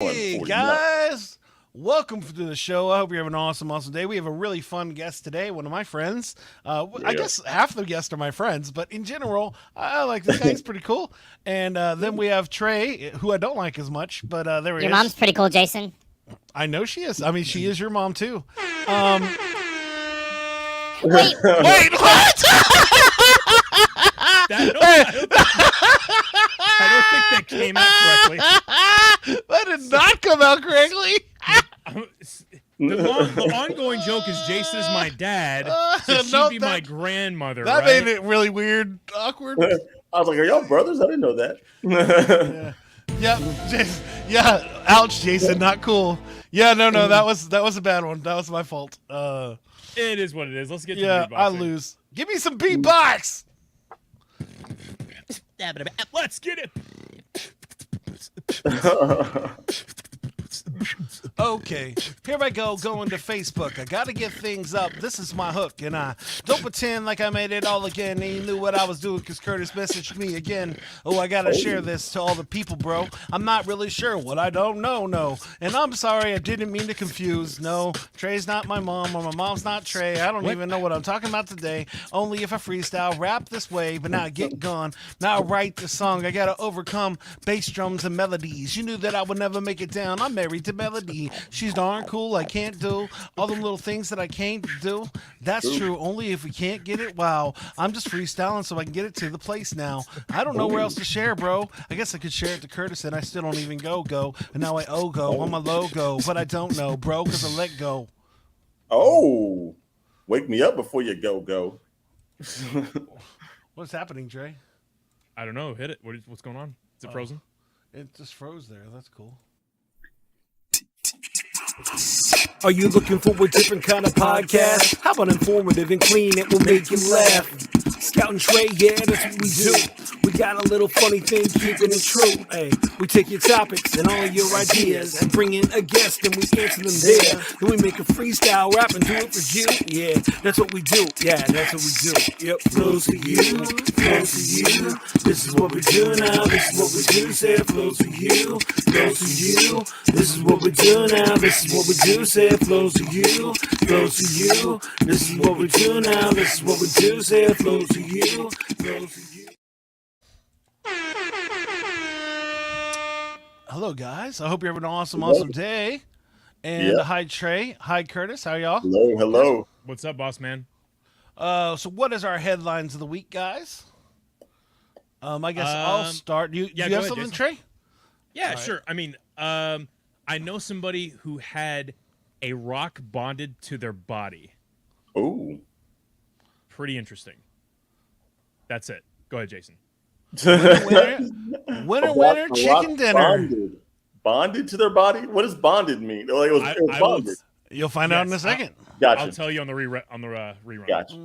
Hey 40 now. guys, welcome to the show. I hope you're having an awesome day. We have a really fun guest today, one of my friends. I Yeah. guess half the guests are my friends, but in general, I like this guy. He's pretty cool. And then we have Trey, who I don't like as much, but there he Your mom's is. pretty cool, Jason. I know she is. I mean, she is your mom too. Um, Wait, wait, what? I don't think that came out correctly. That did not come out correctly. The ongoing joke is Jason is my dad, so she'd No, be my grandmother, That right? made it really weird, awkward. I was like, are y'all brothers? I didn't know that. Yeah. Yeah, Jason, yeah. Ouch, Jason. Not cool. Yeah, no. That was a bad one. That was my fault. It is what it is. Let's get Yeah, to I beatboxing. lose. Give me some beatbox. Let's get it. Okay, here I go, going to Facebook. I gotta get things up. This is my hook, and I don't pretend like I made it all again. And you knew what I was doing because Curtis messaged me again. Oh, I gotta share this to all the people, bro. I'm not really sure what I don't know, no. And I'm sorry, I didn't mean to confuse. No, Trey's not my mom, or my mom's not Trey. I don't even know what I'm talking about today. Only if I freestyle rap this way, but now I get gone. Now I write the song. I gotta overcome bass drums and melodies. You knew that I would never make it down. I'm married to Melody. She's darn cool. I can't do all them little things that I can't do. That's true. Only if we can't get it. Wow. I'm just freestyling so I can get it to the place now. I don't know where else to share, bro. I guess I could share it to Curtis and I still don't even go. And now I go on my logo, but I don't know, bro, because I let go. Oh, wake me up before you go. What's happening, Dre? I don't know. Hit it. What's going on? Is it frozen? It just froze there. That's cool. Are you looking for a different kind of podcast? How about informative and clean? It will make you laugh. Scout and Trey, yeah, that's what we do. We got a little funny thing, keeping it true. Hey, we take your topics and all of your ideas and bring in a guest and we answer them there. Then we make a freestyle rap and do it for you. Yeah, that's what we do. Yeah, that's what we do. Yep, flows for you, flows for you. This is what we do now. This is what we do. Say it flows for you, flows for you. This is what we do now. This is what we do. Say it flows for you, flows for you. This is what we do now. This is what we do. Say it flows for you, flows for you. Hello, guys. I hope you're having an awesome day. And Yeah. hi, Trey. Hi, Curtis. How y'all? Hello. What's up, boss man? So what is our headlines of the week, guys? I guess I'll start. Do you go have ahead, something, Jason. Trey? Yeah, right. sure. I mean, I know somebody who had a rock bonded to their body. Oh. Pretty interesting. That's it. Go ahead, Jason. Winner, chicken dinner. Bonded to their body? What does bonded mean? Like it was I will, bonded. You'll find out in a Yes, second. Gotcha. I'll tell you on the rerun. Gotcha.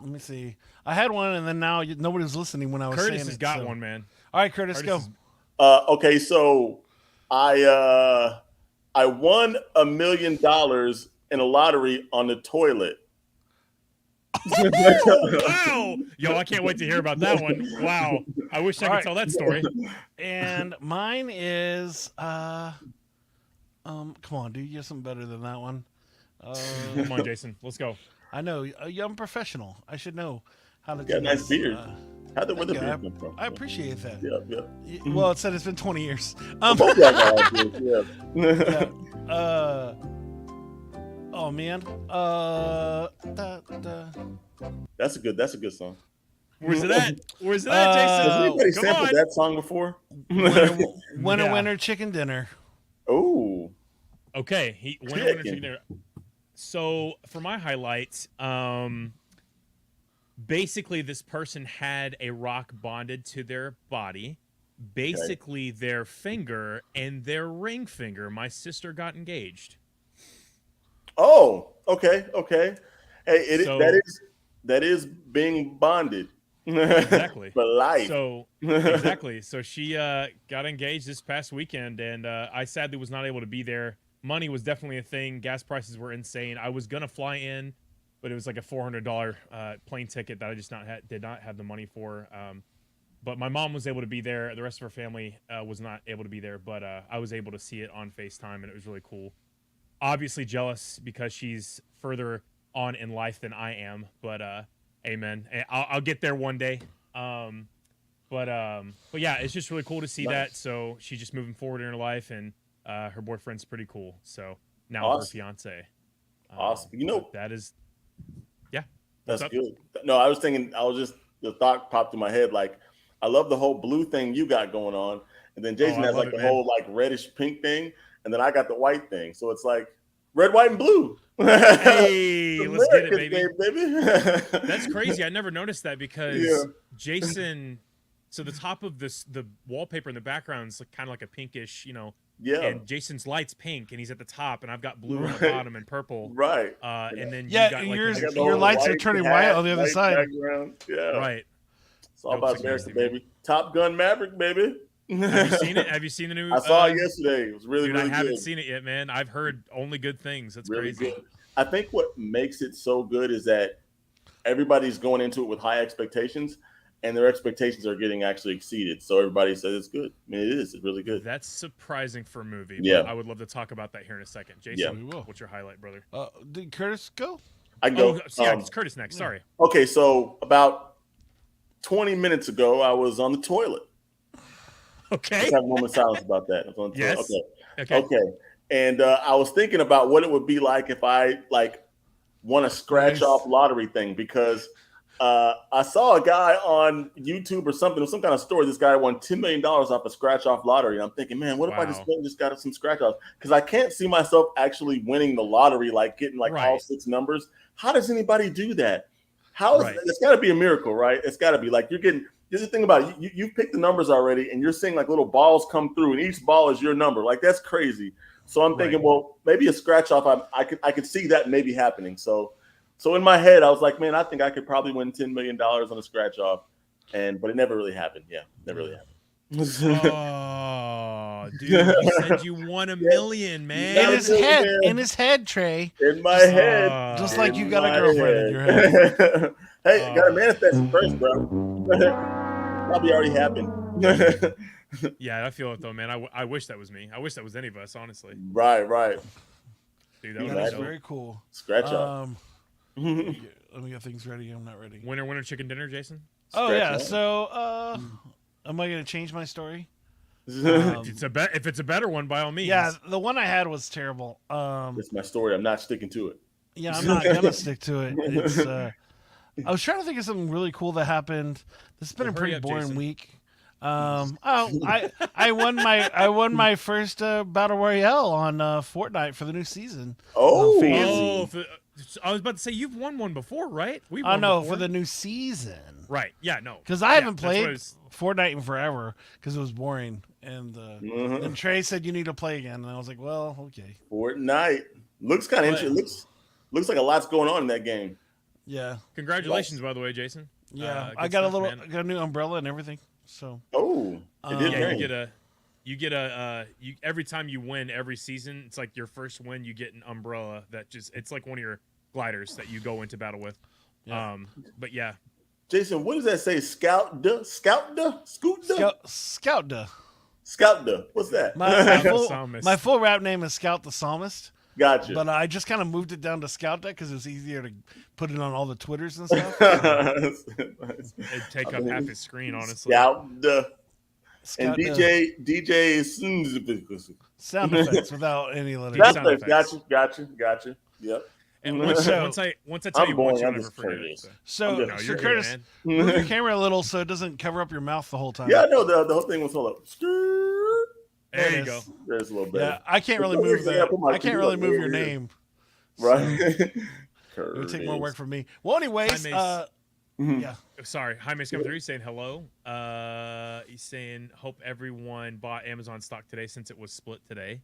Let me see. I had one, and then now nobody was listening when I was Curtis saying has it. got so. one, man. All right, Curtis, go. Curtis Okay, so I won $1 million in a lottery on the toilet. Wow! Yo, I can't wait to hear about that one. Wow. I wish I could All right. tell that story. And mine is, come on, dude, you're something better than that one. Come on, Jason. Let's go. I know, I'm a professional. I should know how to Got a do nice this. beard. Where the thank you. beard come from? I appreciate that. Yeah. Well, it said it's been 20 years. Both y'all got beards, yeah. Yeah. Oh man. That's a good song. Where's it at? Where's it Uh, at, Has Jason? anybody Come sampled on. that song before? Winner, chicken dinner. Oh. Okay. Winner, Chicken. chicken dinner. So for my highlights, basically this person had a rock bonded to their body, basically their finger and their ring finger. My sister got engaged. Oh, okay. Hey, So- that is being bonded. Exactly. For life. So exactly. So she got engaged this past weekend, and I sadly was not able to be there. Money was definitely a thing. Gas prices were insane. I was gonna fly in, but it was like a $400 plane ticket that I just did not have the money for. But my mom was able to be there. The rest of her family was not able to be there, but I was able to see it on FaceTime, and it was really cool. Obviously jealous because she's further on in life than I am, but amen. I'll get there one day. But yeah, it's just really cool to see that. So she's just moving forward in her life, and her boyfriend's pretty cool. So now her fiance. Awesome. You know, that is, yeah. That's good. No, I was thinking, the thought popped in my head. Like, I love the whole blue thing you got going on. And then Jason has like the whole like reddish pink thing. And then I got the white thing. So it's like red, white, and blue. Hey, let's get it, baby. Baby. That's crazy. I never noticed that because Jason, so the top of the wallpaper in the background is like, kind of like a pinkish, and Jason's light's pink and he's at the top and I've got blue on the bottom and purple. Right. And then yeah, you got like your lights are turning white on the other side. Background. Yeah. Right. It's all about America, baby. Top Gun Maverick, baby. Have you seen it? Have you seen the new? I saw it yesterday. It was really, really good. I haven't seen it yet, man. I've heard only good things. That's really crazy. Good. I think what makes it so good is that everybody's going into it with high expectations, and their expectations are getting actually exceeded. So everybody says it's good. I mean, it is. It's really good. That's surprising for a movie. Yeah. But I would love to talk about that here in a second. Jason, what's your highlight, brother? Did Curtis go? I can go. It's Curtis next. Sorry. Okay, so about 20 minutes ago, I was on the toilet. Okay. Let's have a moment of silence about that. Yes. Okay. And I was thinking about what it would be like if I won a scratch off lottery thing, because I saw a guy on YouTube or something, some kind of story. This guy won $10 million off a scratch off lottery. And I'm thinking, man, what if I just got some scratch offs? Because I can't see myself actually winning the lottery, like getting all 6 numbers. How does anybody do that? It's got to be a miracle, right? It's got to be like you're getting. Here's the thing about it. You've picked the numbers already, and you're seeing like little balls come through, and each ball is your number. Like, that's crazy. So I'm thinking, well, maybe a scratch off. I could see that maybe happening. So in my head, I was like, man, I think I could probably win $10 million on a scratch off, but it never really happened. Yeah, never really happened. Oh, dude, you said you won $1 million, man. In his head, Trey. In my head, just like you got a girlfriend in your head. Hey, you gotta manifest it first, bro. Probably already happened. Yeah, I feel it though, man. I wish that was me. I wish that was any of us, honestly. Right. Dude, that was very cool. Scratch off. Let me get things ready. I'm not ready. Winner chicken dinner, Jason. So am I gonna change my story? If it's a better one, by all means. Yeah, the one I had was terrible. It's my story. I'm not sticking to it. Yeah, I'm not gonna stick to it. It's I was trying to think of something really cool that happened. This has been a pretty boring week. I won my first battle royale on Fortnite for the new season. I was about to say you've won one before, right? We won for the new season. Right? Yeah, no. Because I haven't played Fortnite in forever because it was boring. And and Trey said you need to play again, and I was like, well, okay. Fortnite looks kind of interesting. Looks like a lot's going on in that game. Yeah. Congratulations, by the way, Jason. Yeah, I got a new umbrella and everything. So. You get every time you win every season, it's like your first win, you get an umbrella it's like one of your gliders that you go into battle with. Yeah. But yeah. Jason, what does that say? Scout duh? What's that? My full rap name is Scout the Psalmist. Gotcha. But I just kind of moved it down to Scout Duck because it was easier to put it on all the Twitters and stuff. It'd take up half his screen, honestly. Scout Duck. And DJ sound effects without any letters. Gotcha. Yep. And once I tell you once, you'll never forget it. So Curtis, move your camera a little so it doesn't cover up your mouth the whole time. Yeah, I know the whole thing was hold up. There you go. There's a little bit. Yeah, I can't really move that. I can't really move your name. Right. It would take more work from me. Well, anyways, yeah. Sorry, Jaime's coming through. He's saying hello. He's saying hope everyone bought Amazon stock today since it was split today.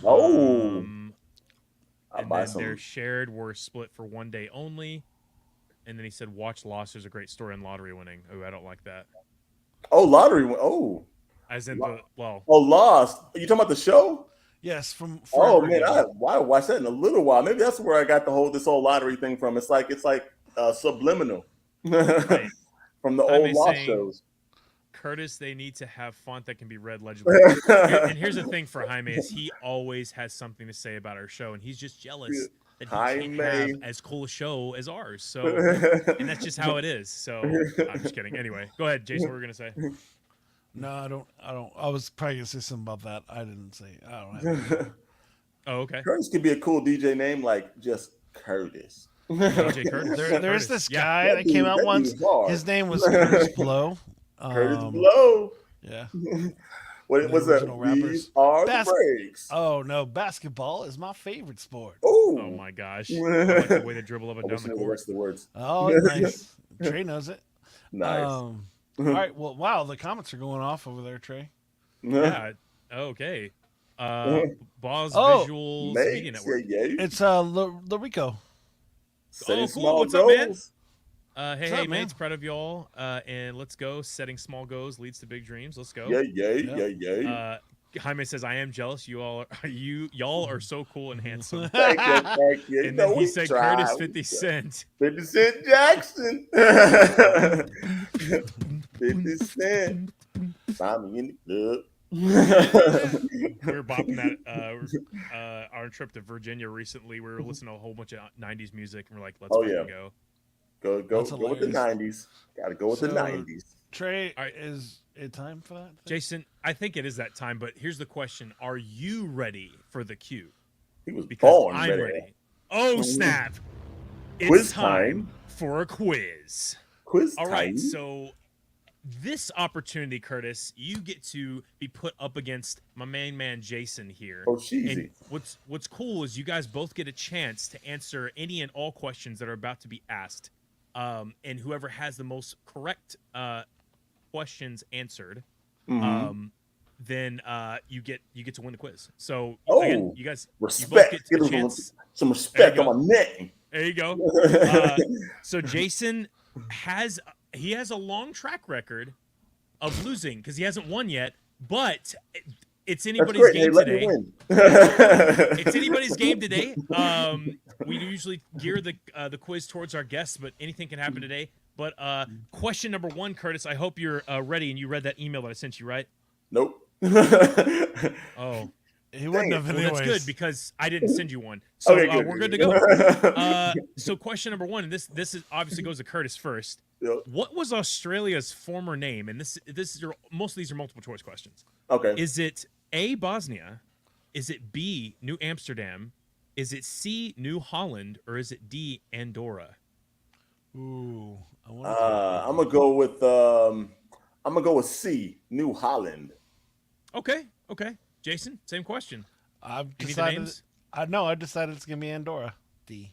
And then their shared were split for 1 day only. And then he said, watch Lost. There's a great story on lottery winning. Oh, I don't like that. Oh, lottery. Oh. As in Oh, Lost. Are you talking about the show? Yes. From man, I watched that in a little while. Maybe that's where I got this whole lottery thing from. It's like subliminal right. from the old Lost shows. Curtis, they need to have font that can be read legibly. And here's the thing for Jaime is he always has something to say about our show, and he's just jealous that he can't have as cool a show as ours. So, and that's just how it is. So I'm just kidding. Anyway, go ahead, Jason. What were you gonna say? No, I don't. I was probably gonna say something about that. I didn't say. I don't have. Oh, okay. Curtis could be a cool DJ name, like just Curtis. DJ Curtis. There's this Yeah. guy that came out That once. dude's hard. His name was Curtis Blow. Curtis Blow. Yeah. What was that? original rappers. These are Bas- the breaks. Oh no, basketball is my favorite sport. Oh Oh my gosh. I like the way they dribble up and I down wish I the knew the court. rest of the words. Oh, nice. Trey knows it. Nice. All right. Well, wow, the comments are going off over there, Trey. Yeah. Okay. Boz Oh, Visuals Media Mates, Network. yeah. It's Larico. Setting Oh, cool. small What's up, man? goals. Hey, What's up, man? mates, proud of y'all. And let's go. Setting small goals leads to big dreams. Let's go. Yeah. Jaime says, "I am jealous. Y'all are so cool and handsome." Thank you. And then he said, "Curtis 50 Cent." 50 Cent Jackson. 50 Cent. Find me in the We were bopping that our trip to Virginia recently. We were listening to a whole bunch of '90s music, and we're like, "Let's Oh, fucking yeah. go." Go That's with the hilarious. 90s. Gotta go with the So- 90s. Trey, All right. is it time for that? thing? Jason, I think it is that time. But here's the question: are you ready for the cue? He was Because born I'm ready. ready. Oh snap! It's Quiz time time. for a quiz. Quiz All right, time. so this opportunity, Curtis, you get to be put up against my main man Jason here. Oh, And cheesy. what's cool is you guys both get a chance to answer any and all questions that are about to be asked. And whoever has the most correct questions answered, Mhm. then you get to win the quiz. So Oh, again, you guys you both Respect. get Give the him chance. some respect There you on my name. There you go. So Jason has a long track record of losing because he hasn't won yet, but it's That's anybody's great. Hey, game let me today. win. It's anybody's game today. We usually gear the quiz towards our guests, but anything can happen today. But question number one, Curtis, I hope you're ready and you read that email that I sent you, right? Nope. Oh, He wouldn't have well, anyways. that's good because I didn't send you one, so Okay, good. we're good to go. So question number one, and this is obviously goes to Curtis first. Yep. What was Australia's former name? And this is most of these are multiple choice questions. Okay. Is it A, Bosnia? Is it B, New Amsterdam? Is it C, New Holland? Or is it D, Andorra? Ooh, I wonder I'm gonna go with C, New Holland. Okay. Jason, same question. I've You need the decided. names? I decided it's gonna be Andorra. D.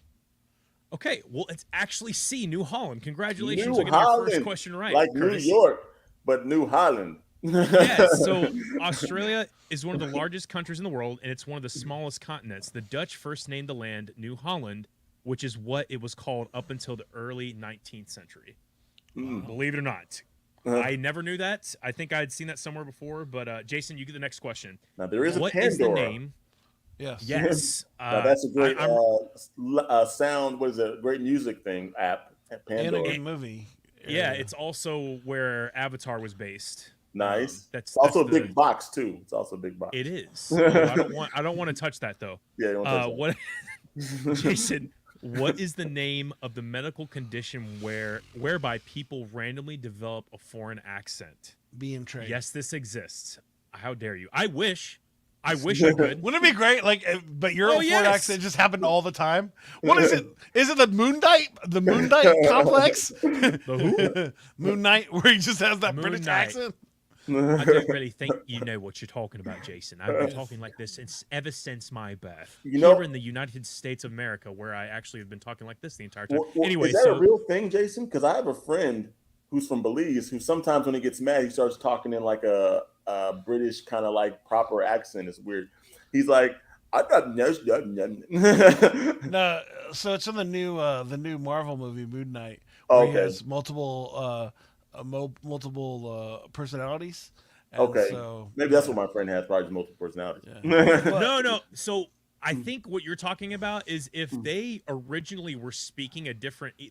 Okay, well, it's actually C, New Holland. Congratulations New on getting your first Holland. question right. Like Curtis. New York, but New Holland. Yeah, so Australia is one of the largest countries in the world, and it's one of the smallest continents. The Dutch first named the land New Holland, which is what it was called up until the early 19th century. Believe it or not. Uh-huh. I never knew that. I think I'd seen that somewhere before, but Jason, you get the next question. Now there is a What Pandora. is the name? Yes. Yes. Now that's a great I'm- sound. What is it? Great music thing app. And a Pandora. good movie. yeah, it's also where Avatar was based. Nice. That's It's also that's a big box too. It's also a big box. It is. I don't want to touch that though. Yeah. You don't touch that. What, Jason? What is the name of the medical condition whereby people randomly develop a foreign accent? Being Trey. Yes, this exists. How dare you? I wish I could. Wouldn't it be great? Like, but your Oh, foreign yes. accent just happened all the time. What is it? Is it the Moonlight? The Moonlight complex? The Moon Knight, where he just has that Moon British Knight. accent. I don't really think you know what you're talking about, Jason. I've been talking like this ever since my birth. You know- Here in the United States of America, where I actually have been talking like this the entire time. Well, Anyway, is that so a real thing, Jason? Because I have a friend who's from Belize who sometimes when he gets mad, he starts talking in like a British kind of like proper accent. It's weird. He's like, I got no. No, so it's in the new Marvel movie Moon Knight, where he Okay. has multiple personalities. And Okay. so, Maybe that's what my friend has, probably just multiple personalities. Yeah. no. So I think what you're talking about is if they originally were speaking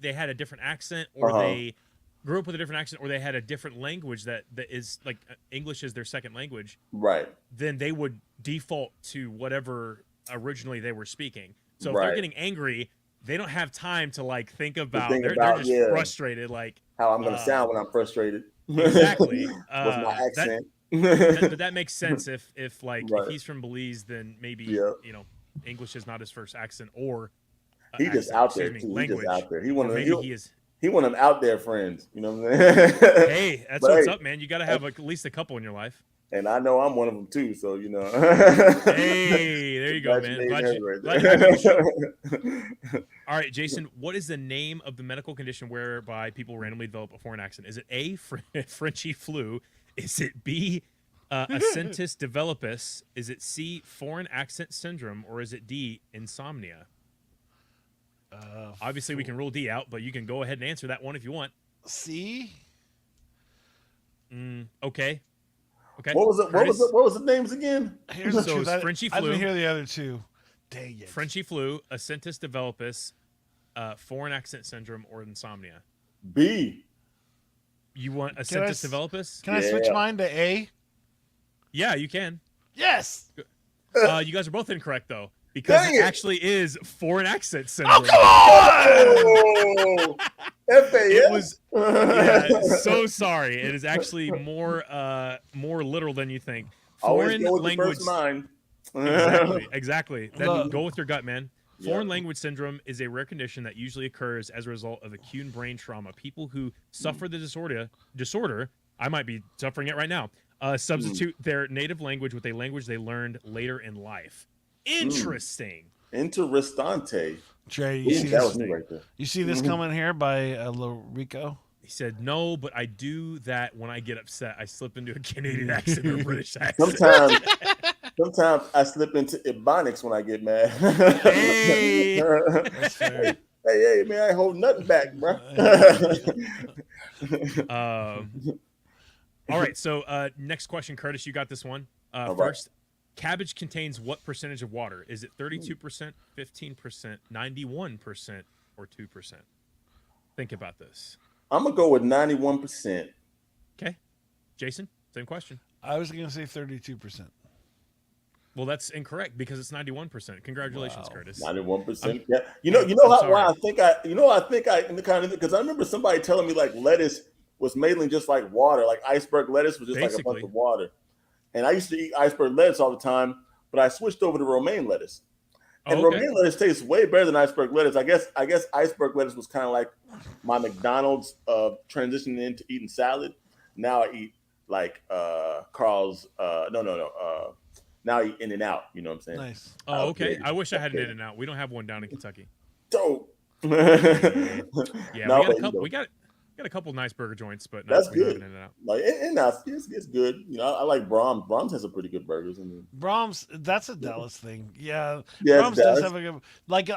they had a different accent, or Uh-huh. they grew up with a different accent, or they had a different language that is like English is their second language, Right. then they would default to whatever originally they were speaking. So if Right. they're getting angry, they don't have time to like think about. think They're about, just yeah. frustrated. Like How I'm gonna sound when I'm frustrated. exactly. With my accent. But that makes sense if like Right. if he's from Belize, then maybe Yeah. English is not his first accent, or He just accent, out there excuse me, too. He just language. out there. He Or one of maybe he is. he one of them out there friends. You know what I'm saying? Hey, that's But what's hey, up, man. You got to have at least a couple in your life. And I know I'm one of them too. So you know. Hey, there you go, man. Congratulations, Glad you have me on the show. right All right, Jason, what is the name of the medical condition whereby people randomly develop a foreign accent? Is it A, Frenchy flu? Is it B, accentus developus? Is it C, foreign accent syndrome? Or is it D, insomnia? Obviously, we can rule D out, but you can go ahead and answer that one if you want. C. Okay. Okay. What was it? Curtis, What was the names again? Here's the So truth. it's Frenchy I didn't flu. hear the other two. Dang it. Frenchy flu, accentus developus, foreign accent syndrome, or insomnia? B. You want Can I accentus s- developus? Can I switch Yeah. mine to A? Yeah, you can. Yes. You guys are both incorrect though, because Dang it it. actually is foreign accent syndrome. Oh, FAS. It was yeah, so sorry. It is actually more literal than you think. Always Foreign go with the language. first mind. Exactly. Then Look. go with your gut, man. Yeah. Foreign language syndrome is a rare condition that usually occurs as a result of acute brain trauma. People who suffer the disorder, I might be suffering it right now, substitute their native language with a language they learned later in life. Interesting. Interessante. Trey, Ooh, you see that this? was me right there. You see this coming here by Lil Rico? He said, no, but I do that when I get upset. I slip into a Canadian accent or British accent. Sometimes I slip into Ebonics when I get mad. Hey. That's fair. Hey, man, I ain't hold nothing back, bro. All right, so next question, Curtis, you got this one. All right. First, cabbage contains what percentage of water? Is it 32%, 15%, 91%, or 2%? Think about this. I'm gonna go with 91%. Okay. Jason, same question. I was gonna say 32%. Well, that's incorrect because it's 91%. Congratulations, Wow. Curtis. 91%. Yeah. You know I'm why sorry. I think I in the kind of because I remember somebody telling me like lettuce was mainly just like water, like iceberg lettuce was just like a Basically. bunch of water. And I used to eat iceberg lettuce all the time, but I switched over to romaine lettuce. And Oh, okay. romaine lettuce tastes way better than iceberg lettuce. I guess iceberg lettuce was kind of like my McDonald's transitioning into eating salad. Now I eat like Carl's now I eat In-N-Out, you know what I'm saying? Nice. Oh, okay. Okay. I wish I had an Okay. In-N-Out. We don't have one down in Kentucky. Dope. Yeah, No, we got a but, you couple. know, We got a couple nice burger joints, but That's we don't have good. an In-N-Out. like In-N-Out, it's good. You know, I like Brahms. Brahms has some pretty good burgers. Brahms, that's a Dallas thing. Yeah. Yeah, Brahms it's does Dallas. have a good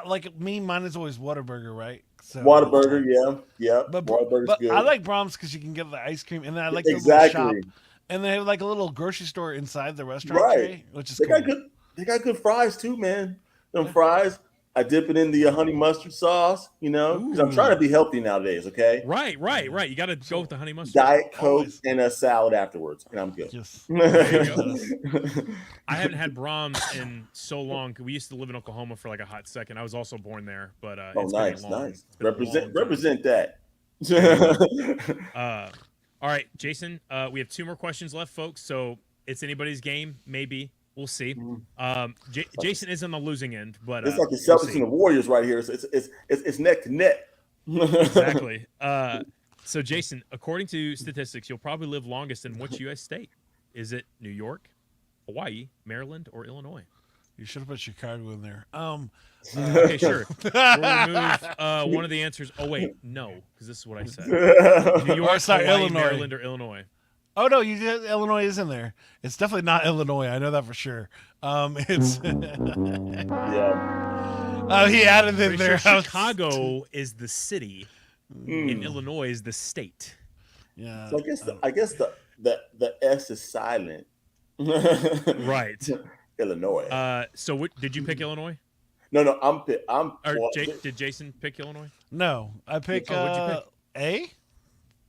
like me, mine is always Whataburger, right? So Whataburger, yeah. But Whataburger's good. I like Brahms because you can get the ice cream, and then I like the little shop, exactly. and they have like a little grocery store inside the restaurant Right. tray, which is They cool. got good fries too, man. Them fries. I dip it in the honey mustard sauce, you know, because I'm trying to be healthy nowadays. Okay, Right. You got to go with the honey mustard. Diet Coke Always. and a salad afterwards, and I'm good. Yes. I haven't had Brahms in so long. We used to live in Oklahoma for like a hot second. I was also born there, but Oh, it's nice, been a long, nice. it's been a long time. Represent that. All right, Jason. We have 2 more questions left, folks. So it's anybody's game. Maybe we'll see. Jason is on the losing end, but It's like the we'll Celtics see. and the Warriors right here. It's neck to neck. Exactly. So Jason, according to statistics, you'll probably live longest in which U.S. state? Is it New York, Hawaii, Maryland, or Illinois? You should have put Chicago in there. Okay, sure. We'll remove one of the answers. Oh wait, no, because this is what I said. New York, Oh, sorry, Hawaii, Illinois. Maryland, or Illinois. Oh no, you did. Illinois is in there. It's definitely not Illinois. I know that for sure. It's Yeah. he added in Pretty there. sure Chicago is the city, and Illinois is the state. Yeah. So I guess the S is silent. Right. Illinois. So what, did you pick Illinois? No, I'm Or well, did Jason pick Illinois? No, I pick, Oh, what'd you pick? A.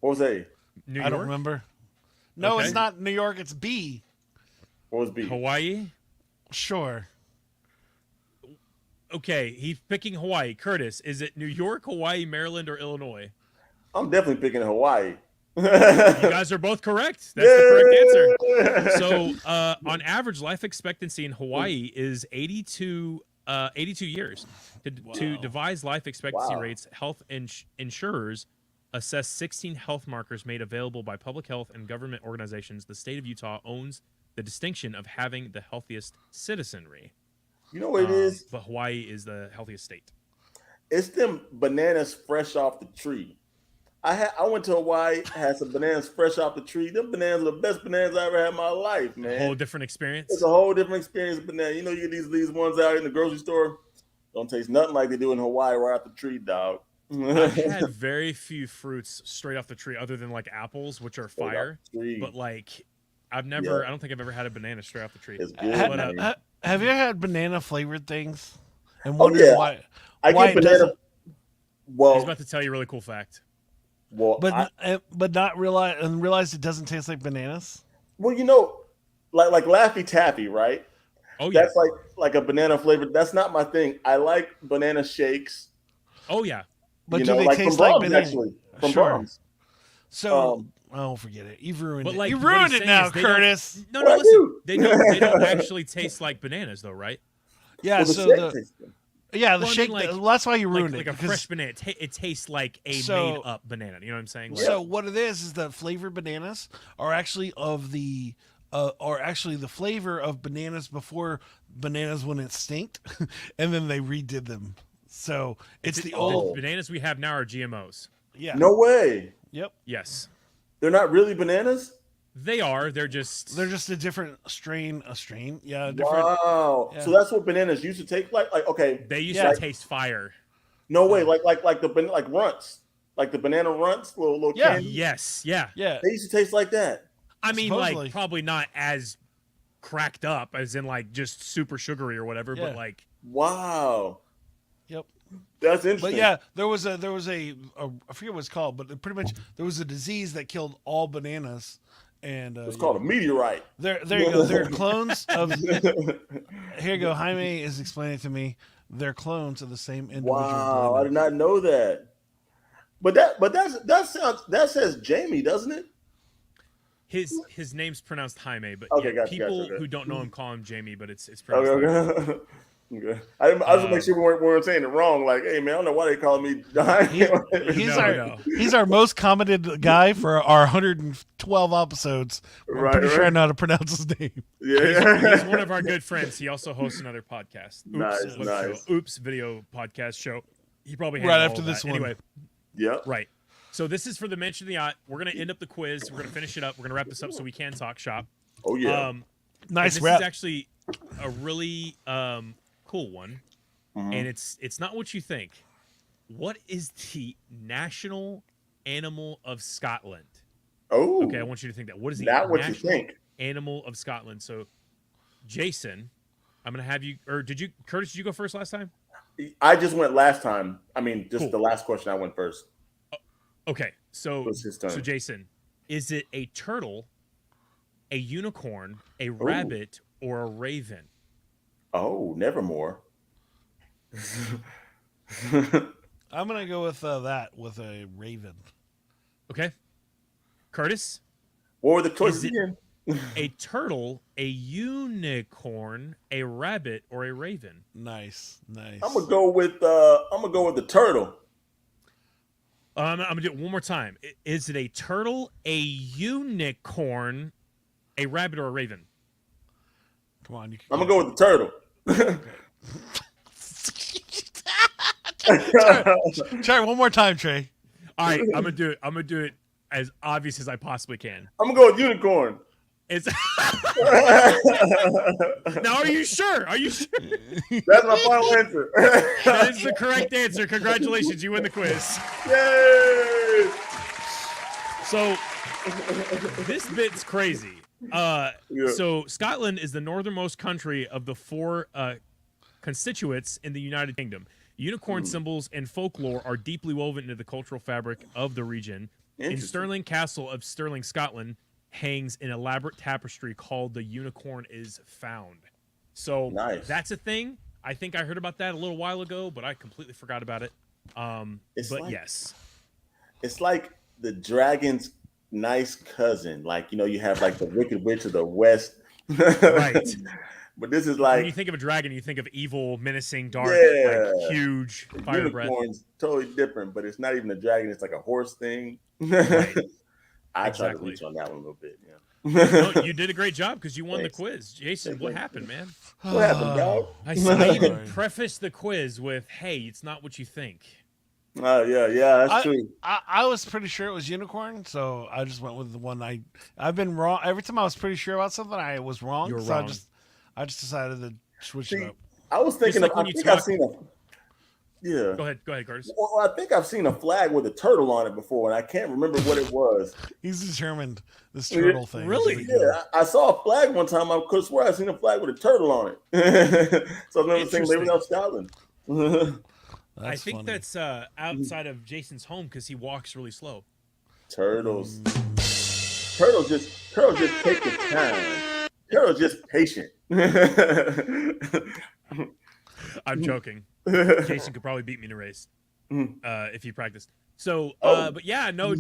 What was A? New I York? don't remember. No, Okay. it's not New York. It's B. What was B? Hawaii? Sure. Okay, he's picking Hawaii. Curtis, is it New York, Hawaii, Maryland, or Illinois? I'm definitely picking Hawaii. You guys are both correct. That's the correct answer. So, on average, life expectancy in Hawaii is 82 years. To devise life expectancy Wow. rates, health insurers assess 16 health markers made available by public health and government organizations. The state of Utah owns the distinction of having the healthiest citizenry. You know what it is? But Hawaii is the healthiest state. It's them bananas fresh off the tree. I went to Hawaii, had some bananas fresh off the tree. Them bananas are the best bananas I ever had in my life, man. Whole different experience. It's a whole different experience of banana. You know, you get these ones out in the grocery store. Don't taste nothing like they do in Hawaii right off the tree, dog. I've had very few fruits straight off the tree other than like apples, which are Straight off fire. the tree. But like, I don't think I've ever had a banana straight off the tree. It's good. But, man. Have you had banana flavored things? And Oh, wondered yeah. why? I why get it banana. doesn't- He's Well, about to tell you a really cool fact. But not realize it doesn't taste like bananas. well, you know, like Laffy Taffy, right? Oh yeah. That's like a banana flavored. That's not my thing. I like banana shakes. Oh yeah. But you do know, they like taste from like Brahms, banana? actually. From Sure. Brahms. So, oh, forget it. You've ruined But it. like, You what ruined he's it saying now, is they don't- Curtis. No, What I listen. do? They don't actually taste like bananas though, right? Yeah. Well, the So shake the tastes good. yeah the Well, I shake. mean, like- Well, that's why you Like, ruined like it. a because- fresh banana. It tastes like a So- made up banana. You know what I'm saying? Like, So what it is the flavored bananas are actually the flavor of bananas before bananas went extinct, and then they redid them. So it's the the old. bananas we have now are GMOs. Yeah. No way. Yep. Yes. They're not really bananas? They are. They're just. They're just a different strain. A strain. Yeah. A different. Wow. yeah. So that's what bananas used to take like okay. They used Yeah. to taste fire. No way. Like runts. Like the banana runts, little Yeah. candy. Yes. Yeah. Yeah. They used to taste like that. I mean, Supposedly. like probably not as cracked up as in like just super sugary or whatever, Yeah. but like Wow. Yep. That's interesting. But yeah, there was a I forget what it's called, but pretty much there was a disease that killed all bananas, and It's called a meteorite. there you go. They're clones of. Here you go. Jaime is explaining to me. They're clones of the same individual. Wow, I banana. did not know that. But that says Jamie, doesn't it? his name's pronounced Jaime, but Okay, yeah, gotcha, people gotcha. who don't know him call him Jamie, but it's pronounced Okay, Jaime. okay. Okay. I just want to make sure we weren't saying it wrong. Like, hey man, I don't know why they call me. He's No, our no. he's our most commented guy for our 112 episodes. I'm Right, pretty sure I right. know how to pronounce his name. Yeah. He's one of our good friends. He also hosts another podcast. Nice, what nice. show? Oops, video podcast show. He probably Right handled after all this that. one. Anyway, Yep. right. So this is for the mention of the yacht. We're gonna end up the quiz. We're gonna finish it up. We're gonna wrap this up so we can talk shop. Oh yeah. And Nice this rap. is actually a really cool one, Mhm. and it's not what you think. What is the national animal of Scotland? Oh. Okay, I want you to think that. What is the Not what you national think. animal of Scotland? So, Jason, I'm gonna have you, or did you, Curtis? Did you go first last time? I just went last time. I mean, just Cool. the last question I went first. Okay, so It was his turn. so Jason, is it a turtle, a unicorn, a rabbit, or a raven? Oh, Nevermore. I'm gonna go with that with a raven. Okay, Curtis, What were the choices Is it- again? a turtle, a unicorn, a rabbit, or a raven? Nice. I'm gonna go with the turtle. I'm gonna do it one more time. Is it a turtle, a unicorn, a rabbit, or a raven? Come on, you can I'm gonna go with the turtle. try it one more time, Trey. All right, I'm gonna do it. I'm gonna do it as obvious as I possibly can. I'm gonna go with unicorn. It's now. Are you sure? Are you sure? That's my final answer. That is the correct answer. Congratulations, you win the quiz. Yay! So this bit's crazy. Yeah. So Scotland is the northernmost country of the four constituents in the United Kingdom. Unicorn symbols and folklore are deeply woven into the cultural fabric of the region. In Stirling Castle of Stirling, Scotland, hangs an elaborate tapestry called "The Unicorn is Found." So Nice. that's a thing. I think I heard about that a little while ago, but I completely forgot about it. It's But like- yes, It's like the dragon's nice cousin. Like, you know, you have like the Wicked Witch of the West. right. But this is When you like think of a dragon, you think of evil, menacing, dark, Yeah. like huge fire breath. unicorn's totally different, but it's not even a dragon. It's like a horse thing. Right. I tried to Exactly. reach on that one a little bit. Yeah. No, you did a great job because you won Thanks. the quiz. Jason, what happened, man? What happened, dog? I even prefaced the quiz with, "Hey, it's not what you think." Yeah, that's I- true. I was pretty sure it was unicorn, so I just went with the one I've been wrong. Every time I was pretty sure about something, I was wrong. You were so wrong. I just decided to switch it See, up. I was thinking like of, when I you think talk- I've seen a yeah. Go ahead, Curtis. Well, I think I've seen a flag with a turtle on it before, and I can't remember what it was. He's determined this Yeah, turtle thing. is really? a big deal. Yeah, I saw a flag one time. I could have sworn I seen a flag with a turtle on it. So I've never seen Living Out Scotland. I That's think funny. that's outside of Jason's home because he walks really slow. Turtles. Turtles just take the time. Turtles just patient. I'm joking. Jason could probably beat me in a race Mhm. if he practiced. So, Oh. but yeah, no,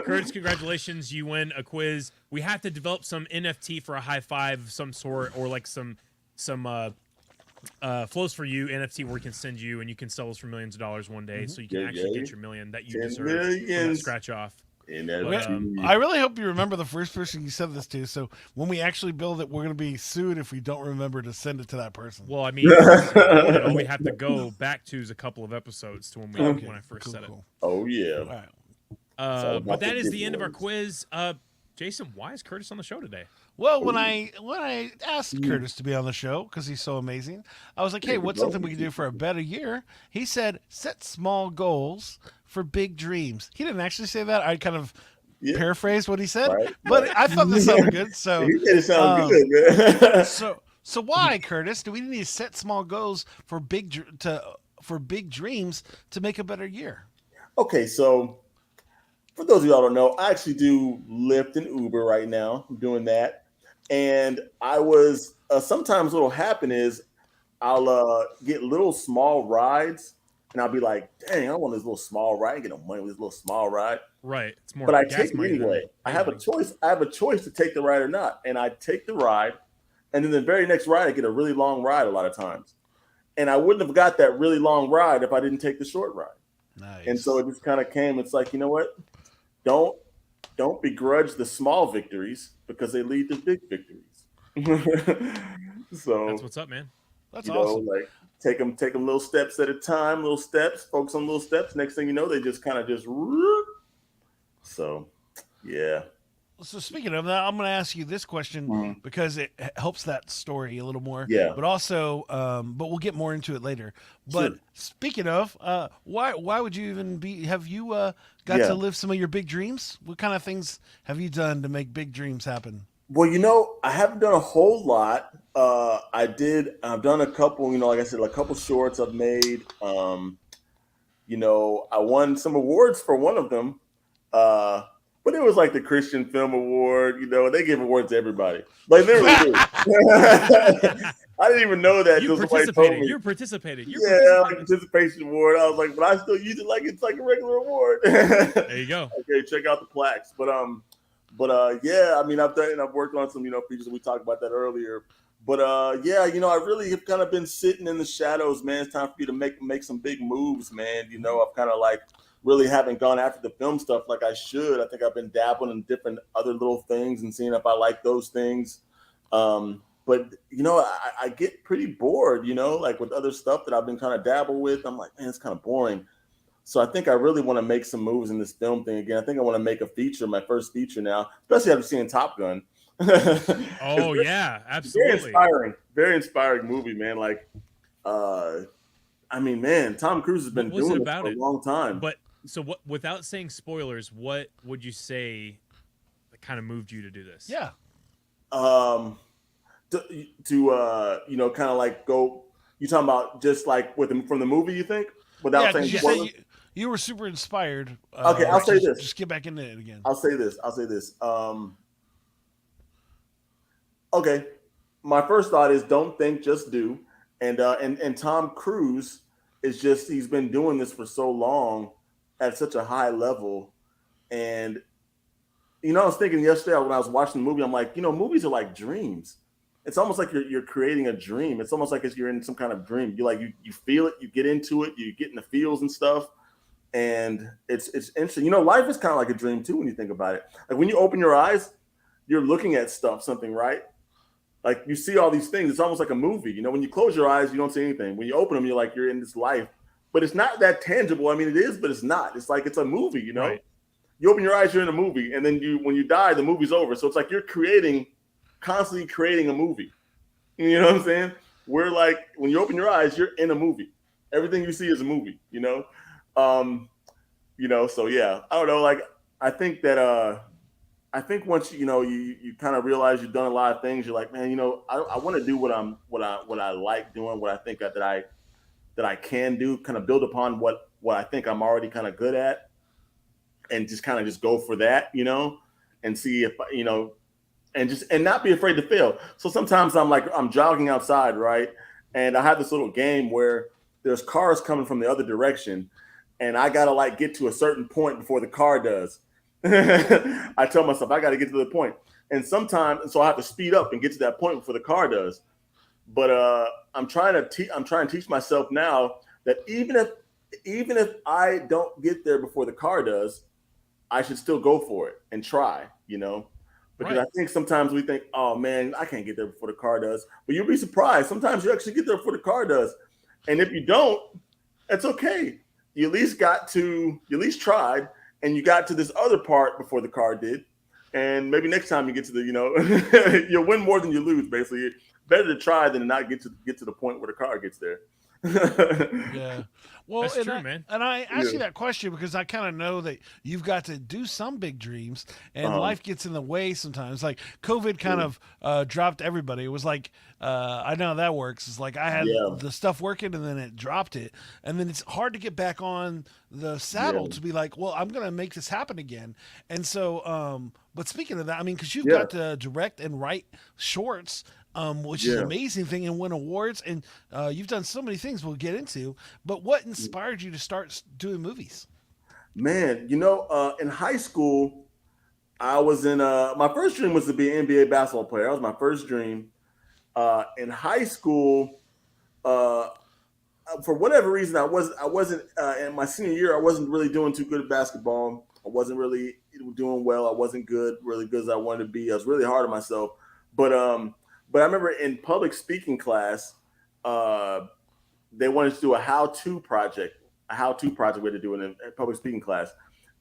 Curtis, congratulations. You win a quiz. We have to develop some NFT for a high five of some sort, or like some flows for you NFT where we can send you and you can sell us for millions of dollars one day, so you can Yeah, actually yeah. get your million that you 10 deserve from that millions. scratch off. And But, I really hope you remember the first person you said this to. So when we actually build it, we're going to be sued if we don't remember to send it to that person. Well, I mean, all we have to go back to is a couple of episodes to when I first said it. Cool. oh yeah. All right. all But about that the is the end of our giveaways. quiz. Jason, why is Curtis on the show today? Well, when I asked Curtis to be on the show because he's so amazing, I was like, "Hey, what's something we can do for a better year?" He said, "Set small goals for big dreams." He didn't actually say that. I kind of Yeah. paraphrased what he said, Right. but I thought this sounded good. So, He made it sound um, good, man. so why, Curtis? Do we need to set small goals for big dreams to make a better year? Okay, so for those of y'all who don't know, I actually do Lyft and Uber right now. I'm doing that. And I was sometimes what'll happen is I'll get little small rides and I'll be like, dang, I want this little small ride. I get no money with this little small ride. Right. It's more. But I gas take it money than anyway. I have a money. choice. I have a choice to take the ride or not. And I take the ride. And then the very next ride, I get a really long ride a lot of times. And I wouldn't have got that really long ride if I didn't take the short ride. Nice. And so it just kind of came. It's like, you know what? Don't begrudge the small victories because they lead to big victories. So That's what's up, man. That's you awesome. know, like take them little steps at a time, little steps, focus on little steps. Next thing you know, they just kind of just whoop. So yeah. So speaking of that, I'm going to ask you this question Mhm. because it helps that story a little more. Yeah. But also, but we'll get more into it later. But Sure. speaking of, why would you even be? Have you got Yeah. to live some of your big dreams? What kind of things have you done to make big dreams happen? Well, you know, I haven't done a whole lot. I've done a couple, you know, like I said, a couple shorts I've made. You know, I won some awards for one of them. But it was like the Christian Film Award, you know, they give awards to everybody. Like they really do. I didn't even know that You until somebody told participated. me. You're participating. You're Yeah, like participating. participation award. I was like, but I still use it like it's like a regular award. There you go. Okay, check out the plaques. But yeah, I mean, I've worked on some, you know, features. We talked about that earlier. But yeah, you know, I really have kind of been sitting in the shadows, man. It's time for you to make some big moves, man. You know, I've kind of like really haven't gone after the film stuff like I should. I think I've been dabbling in different other little things and seeing if I like those things. But you know, I get pretty bored, you know, like with other stuff that I've been kind of dabble with. I'm like, man, it's kind of boring. So I think I really want to make some moves in this film thing again. I think I want to make a feature, my first feature now, especially after seeing Top Gun. Oh yeah, absolutely. Very inspiring movie, man. Like, I mean, man, Tom Cruise has been What was doing it it about for it? a long time. But so what? Without saying spoilers, what would you say that kind of moved you to do this? Yeah. To you know, kind of like go. You talking about just like from the movie? You think without Yeah, saying 'cause you spoilers? said you were super inspired. Okay, I'll say just, this. Just get back into it again. I'll say this. Okay, my first thought is don't think, just do. And Tom Cruise is just he's been doing this for so long at such a high level. And I was thinking yesterday when I was watching the movie, I'm like, movies are like dreams. It's almost like you're creating a dream. It's almost like you're in some kind of dream. You feel it, you get into it, you get in the feels and stuff. And it's interesting. Life is kind of like a dream too when you think about it. Like when you open your eyes, you're looking at something, right? Like you see all these things. It's almost like a movie. When you close your eyes, you don't see anything. When you open them, you're in this life. But it's not that tangible. I mean, it is, but it's not. It's like it's a movie, Right. You open your eyes, you're in a movie, and then when you die, the movie's over. So it's like you're constantly creating a movie. You know what I'm saying? We're like, when you open your eyes, you're in a movie. Everything you see is a movie, so yeah, I don't know. Like, I think that, I think once, you kind of realize you've done a lot of things, you're like, man, I want to do what I like doing, what I think that I can do, kind of build upon what I think I'm already kind of good at, and just kind of just go for that, and see if, and not be afraid to fail. So sometimes I'm jogging outside, right? And I have this little game where there's cars coming from the other direction, and I got to get to a certain point before the car does. I tell myself I got to get to the point. And so I have to speed up and get to that point before the car does. But I'm trying to teach myself now that even if I don't get there before the car does, I should still go for it and try, because I think sometimes we think, oh man, I can't get there before the car does. But you'll be surprised. Sometimes you actually get there before the car does. And if you don't, it's okay. You at least tried, and you got to this other part before the car did. And maybe next time you get to the, you'll win more than you lose, basically. Better to try than to not get to the point where the car gets there. Yeah. Well, That's true, man. And I ask you that question because I kind of know that you've got to do some big dreams, and life gets in the way sometimes. Like COVID kind of dropped everybody. It was like, I know how that works. It's like I had the stuff working, and then it dropped it, and then it's hard to get back on the saddle to be like, well, I'm gonna make this happen again. And so, but speaking of that, I mean, because you've got to direct and write shorts. Which is an amazing thing, and win awards, and you've done so many things we'll get into. But what inspired you to start doing movies? Man, in high school, I was in my first dream was to be an NBA basketball player. That was my first dream. In high school, for whatever reason, I wasn't in my senior year. I wasn't really doing too good at basketball. I wasn't really doing well. I wasn't really good as I wanted to be. I was really hard on myself. But I remember in public speaking class, they wanted to do a how-to project we had to do in public speaking class.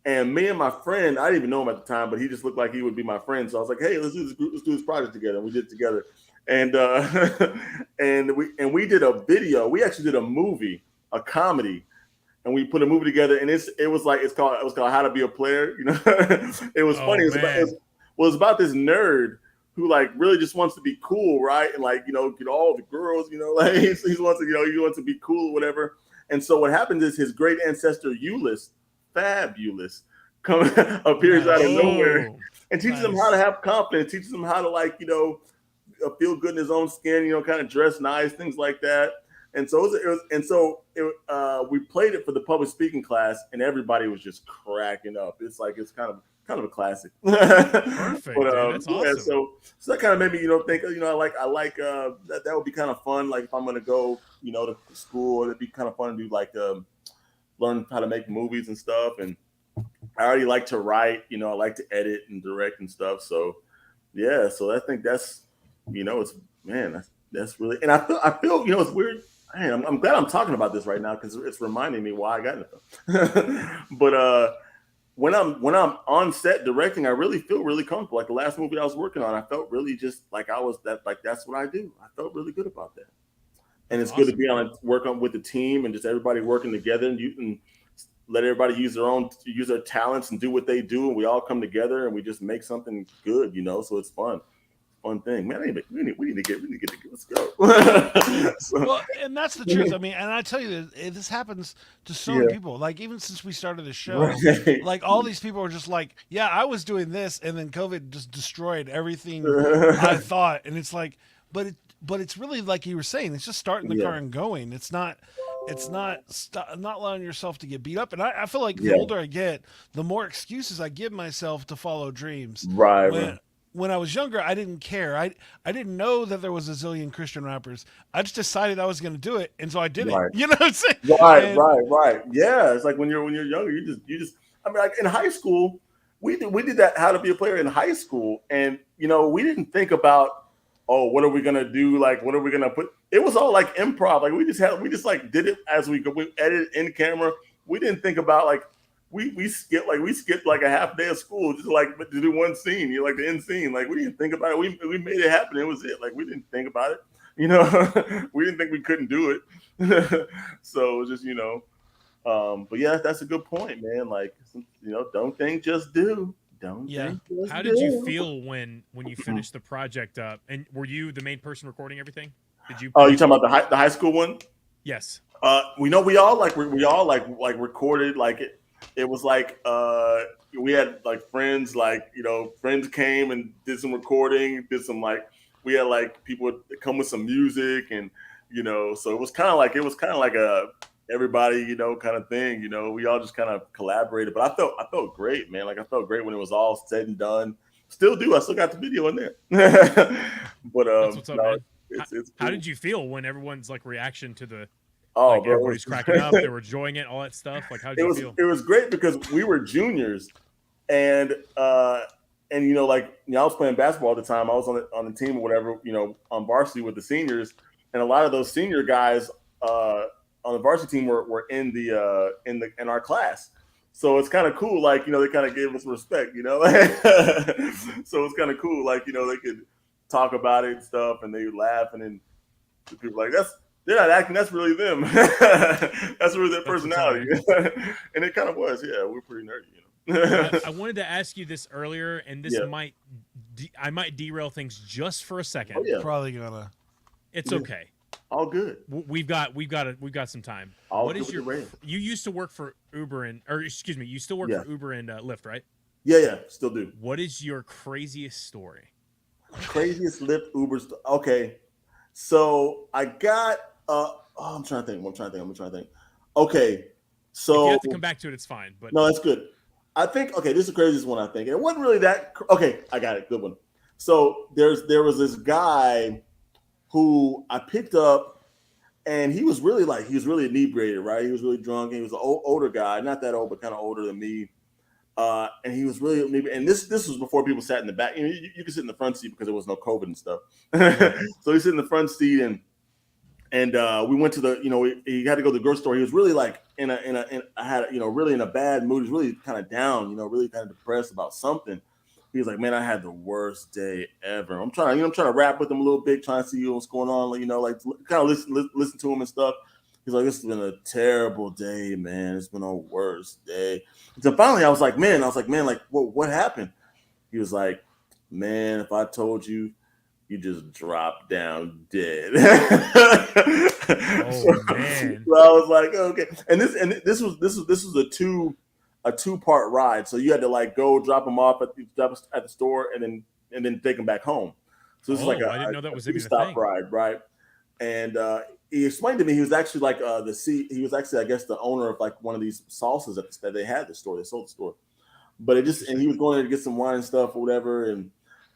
And me and my friend, I didn't even know him at the time, but he just looked like he would be my friend. So I was like, hey, let's do this project together. And we did it together. And and we did a video. We actually did a movie, a comedy, and we put a movie together. And it was called How to Be a Player. It was funny. It was about this nerd who really just wants to be cool, right? And get all the girls, he wants to be cool or whatever. And so what happens is his great ancestor Fab Ulyss, appears out of nowhere and teaches him how to have confidence, teaches him how to feel good in his own skin, kind of dress nice, things like that. And so we played it for the public speaking class, and everybody was just cracking up. It's kind of a classic. Perfect. But, dude, that's awesome. So that kind of made me, think, I like that would be kind of fun. Like if I'm going to go, to school, it'd be kind of fun to do learn how to make movies and stuff. And I already like to write, I like to edit and direct and stuff. So yeah, so I think that's, that's really, and I feel, it's weird. Man, I'm glad I'm talking about this right now because it's reminding me why I got into it. But when I'm on set directing, I really feel really comfortable. Like the last movie I was working on, I felt really just like that's what I do. I felt really good about that. And it's awesome. Good to be work on with the team and just everybody working together, and you can let everybody use their talents and do what they do, and we all come together and we just make something good, So it's fun thing, man. We need to get let's go. So, Well, and that's the truth. I mean, and I tell you, this happens to so many people. Like, even since we started the show, right. like all these people are just like, yeah, I was doing this, and then COVID just destroyed everything I thought. And it's like, but it's really like you were saying, it's just starting the car and going. It's not not allowing yourself to get beat up. And I feel like the older I get, the more excuses I give myself to follow dreams. Right. When I was younger, I didn't care. I didn't know that there was a zillion Christian rappers. I just decided I was going to do it, and so I did it. You know what I'm saying? Right. Yeah, it's like when you're younger, you just. I mean, like in high school, we did that How to Be a Player in high school, and we didn't think about, oh, what are we gonna do? Like, what are we gonna put? It was all like improv. Like we just like did it as we go. We edited in camera. We didn't think about like. We skipped like a half day of school just like to do one scene, like the end scene. Like we didn't think about it. We made it happen. It was it. Like we didn't think about it. We didn't think we couldn't do it. So it was just but yeah, that's a good point, man. Like don't think, just do. Don't think, just How did you feel when you finished the project up? And were you the main person recording everything? Did you? Oh, you talking about the high school one? Yes. We all recorded like it. It was like we had like friends, like friends came and did some recording, we had like people come with some music, and so it was kind of like a everybody kind of thing. We all just kind of collaborated, but I felt great, man. Like I felt great when it was all said and done. Still do. I still got the video in there. But that's what's up, man. It's cool. How did you feel when everyone's like reaction to the? Oh, like bro, everybody's cracking up, they were enjoying it, all that stuff. Like, how did you feel? It was great because we were juniors, and I was playing basketball at the time. I was on the team or whatever, on varsity with the seniors, and a lot of those senior guys on the varsity team were in our class. So it's kind of cool, like they kind of gave us respect, So it's kind of cool, like they could talk about it and stuff, and they laugh, and then people were like they're not acting. That's really them. That's really their personality. And it kind of was. Yeah, we're pretty nerdy. I wanted to ask you this earlier, and this I might derail things just for a second. Oh, yeah. Probably gonna. It's okay. All good. We've got some time. What is your? You used to work for Uber you still work for Uber and Lyft, right? Yeah, still do. What is your craziest story? Craziest Lyft Uber story. Okay, so I got. I'm trying to think. Okay, so if you have to come back to it, it's fine. But no, that's good. I think this is the craziest one. I think, and it wasn't really that. Okay, I got it. Good one. So there was this guy who I picked up, and he was really inebriated, right? He was really drunk. And he was an older guy, not that old, but kind of older than me. And he was really inebriated. And this was before people sat in the back. You could sit in the front seat because there was no COVID and stuff. So he sit in the front seat, and we went to the, he had to go to the grocery store. He was really like really in a bad mood. He was really kind of down, really kind of depressed about something. He was like, man, I had the worst day ever. I'm trying to rap with him a little bit, trying to see what's going on, kind of listen to him and stuff. He's like, it's been a terrible day, man. It's been a worst day. So finally I was like, man, like, what happened? He was like, man, if I told you, you just dropped down dead. Oh, man. So I was like, okay. And this was a two-part ride. So you had to like go drop them off at the store and then take them back home. So this is like I didn't know that was even a stop thing. ride, right? And he explained to me he was actually like he was actually, I guess, the owner of like one of these salsas that they had at the store. They sold the store, but and he was going there to get some wine and stuff or whatever. And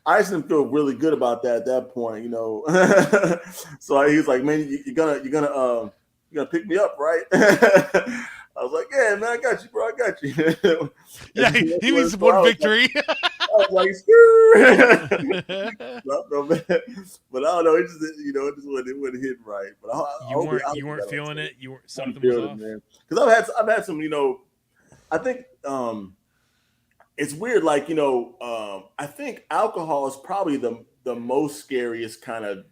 I just didn't feel really good about that at that point, So he was like, man, you're gonna pick me up, right? I was like, yeah, man, I got you, bro. I got you. Yeah, he needs one victory. I was like, screw. But I don't know. It just wasn't hitting right. But you weren't feeling it. You weren't something was off. Because I've had some, I think it's weird. Like, I think alcohol is probably the most scariest kind of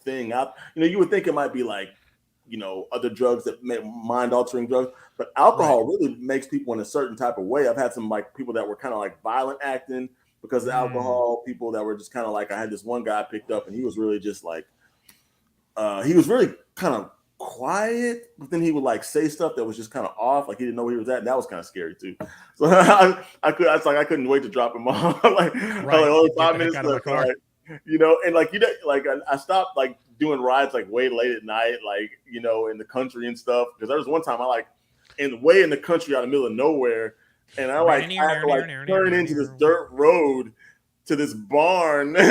thing. You would think it might be like, other drugs that make mind altering drugs, but alcohol really makes people in a certain type of way. I've had some like people that were kind of like violent acting because of alcohol, people that were just kind of like, I had this one guy I picked up and he was really just like, he was really kind of quiet, but then he would like say stuff that was just kind of off, like he didn't know where he was at. And that was kind of scary too. So I couldn't wait to drop him off. like, Right. only Get 5 the minutes heck out of my left. car. Like, you know, and like I stopped like doing rides like way late at night, like you know, in the country and stuff. Because there was one time I like way in the country out of the middle of nowhere, and I had to like turn into this dirt road to this barn. I'm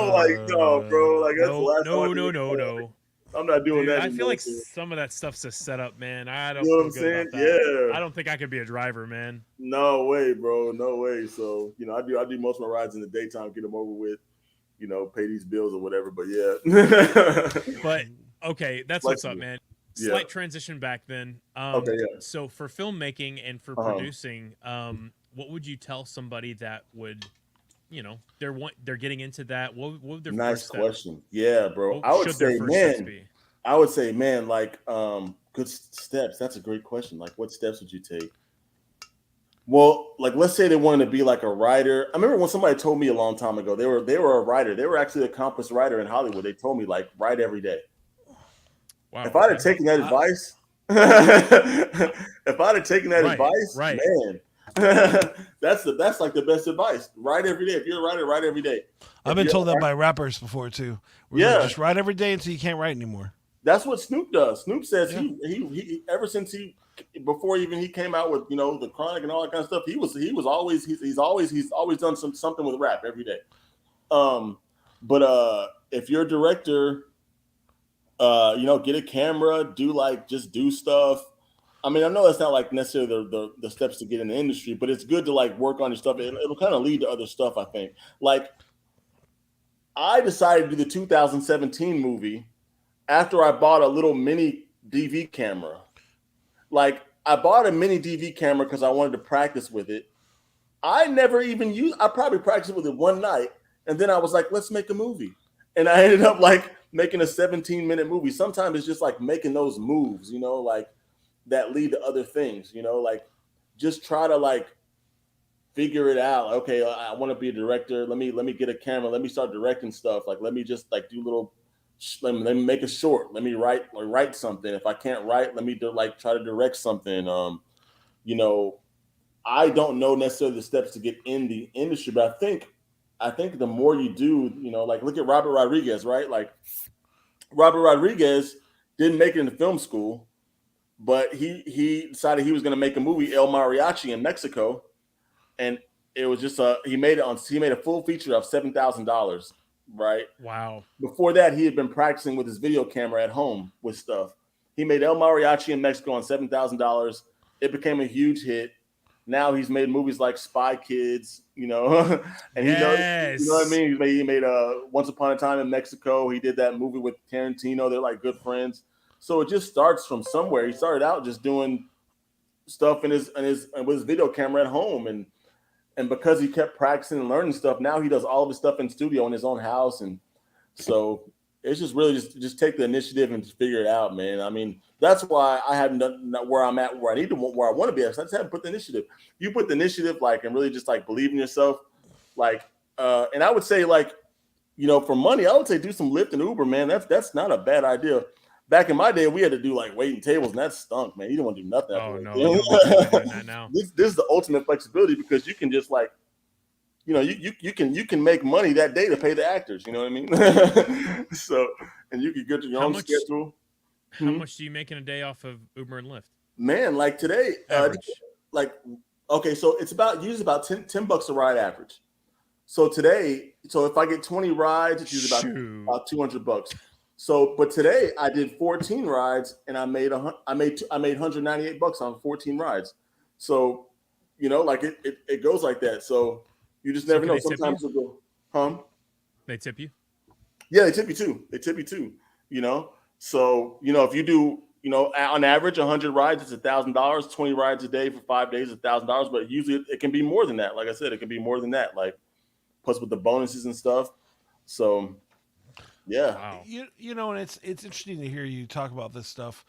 like, no, bro, like that's the last time I did that. No. I'm not doing Dude, that. I feel like anymore. some of that stuff's a setup, man. I don't You know what feel I'm good saying? about that. Yeah. I don't think I could be a driver, man. No way, bro. No way. So, you know, I do most of my rides in the daytime, get them over with, you know, pay these bills or whatever. But yeah. But okay, that's what's up, man. Yeah. Slight transition back then. Okay, yeah. So for filmmaking and for producing, what would you tell somebody that would, you know, they're getting into that? What would their Nice first step? question. Yeah, bro. What I would should their say, first steps be? like good steps. That's a great question. Like, what steps would you take? Well, like, let's say they wanted to be like a writer. I remember when somebody told me a long time ago, they were a writer. They were actually an accomplished writer in Hollywood. They told me like, write every day. Wow. If I'd have taken that advice, advice, right. man, that's like the best advice. Write every day. If you're a writer, write every day. I've been told that by rappers before too. Yeah. Just write every day until you can't write anymore. That's what Snoop does. Snoop says he ever since before even he came out with, you know, the Chronic and all that kind of stuff, he's always done something with rap every day. But if you're a director, you know, get a camera, just do stuff. I mean, I know that's not like necessarily the steps to get in the industry, but it's good to like work on your stuff. It'll kind of lead to other stuff, I think. Like, I decided to do the 2017 movie after I bought a little mini DV camera. Like, I bought a mini DV camera because I wanted to practice with it. I probably practiced with it one night, and then I was like, let's make a movie. And I ended up like making a 17-minute movie. Sometimes it's just like making those moves, you know, like that lead to other things, you know, like just try to like figure it out. Okay, I want to be a director. Let me get a camera. Let me start directing stuff. Like, let me just like do let me make a short. Let me write something. If I can't write, let me try to direct something. You know, I don't know necessarily the steps to get in the industry, but I think the more you do, you know, like look at Robert Rodriguez, right? Like Robert Rodriguez didn't make it into film school, but he decided he was going to make a movie, El Mariachi, in Mexico, and it was just he made a full feature of $7,000, right? Wow. Before that, he had been practicing with his video camera at home with stuff. He made El Mariachi in Mexico on $7,000. It became a huge hit. Now he's made movies like Spy Kids, you know, and you know what I mean? He made Once Upon a Time in Mexico. He did that movie with Tarantino. They're like good friends. So it just starts from somewhere. He started out just doing stuff with his video camera at home, and because he kept practicing and learning stuff, now he does all of his stuff in studio in his own house. And so it's just really just take the initiative and just figure it out, man. I mean, that's why I haven't done where I'm at, where I want to be. I just haven't put the initiative. You put the initiative, like, and really just like believe in yourself, like, and I would say, like, you know, for money, I would say do some Lyft and Uber, man. That's not a bad idea. Back in my day, we had to do like waiting tables, and that stunk, man. You don't want to do nothing. Oh no, you don't doing that now. This is the ultimate flexibility, because you can just like, you know, you can make money that day to pay the actors. You know what I mean? So, and you can get to your own schedule. How much do you make in a day off of Uber and Lyft? Man, like today, okay, so it's usually about $10 a ride average. So today, if I get 20 rides, it's usually about $200. So, but today I did 14 rides and I made $198 on 14 rides. So, you know, like it goes like that. So you just never know. Sometimes it'll go, They tip you? Yeah, they tip you too. You know, so you know if you do, you know, on average 100 rides, it's $1,000. 20 rides a day for 5 days is $1,000. But usually it can be more than that. Like I said, it can be more than that. Like plus with the bonuses and stuff. So. Yeah, wow. You know, and it's interesting to hear you talk about this stuff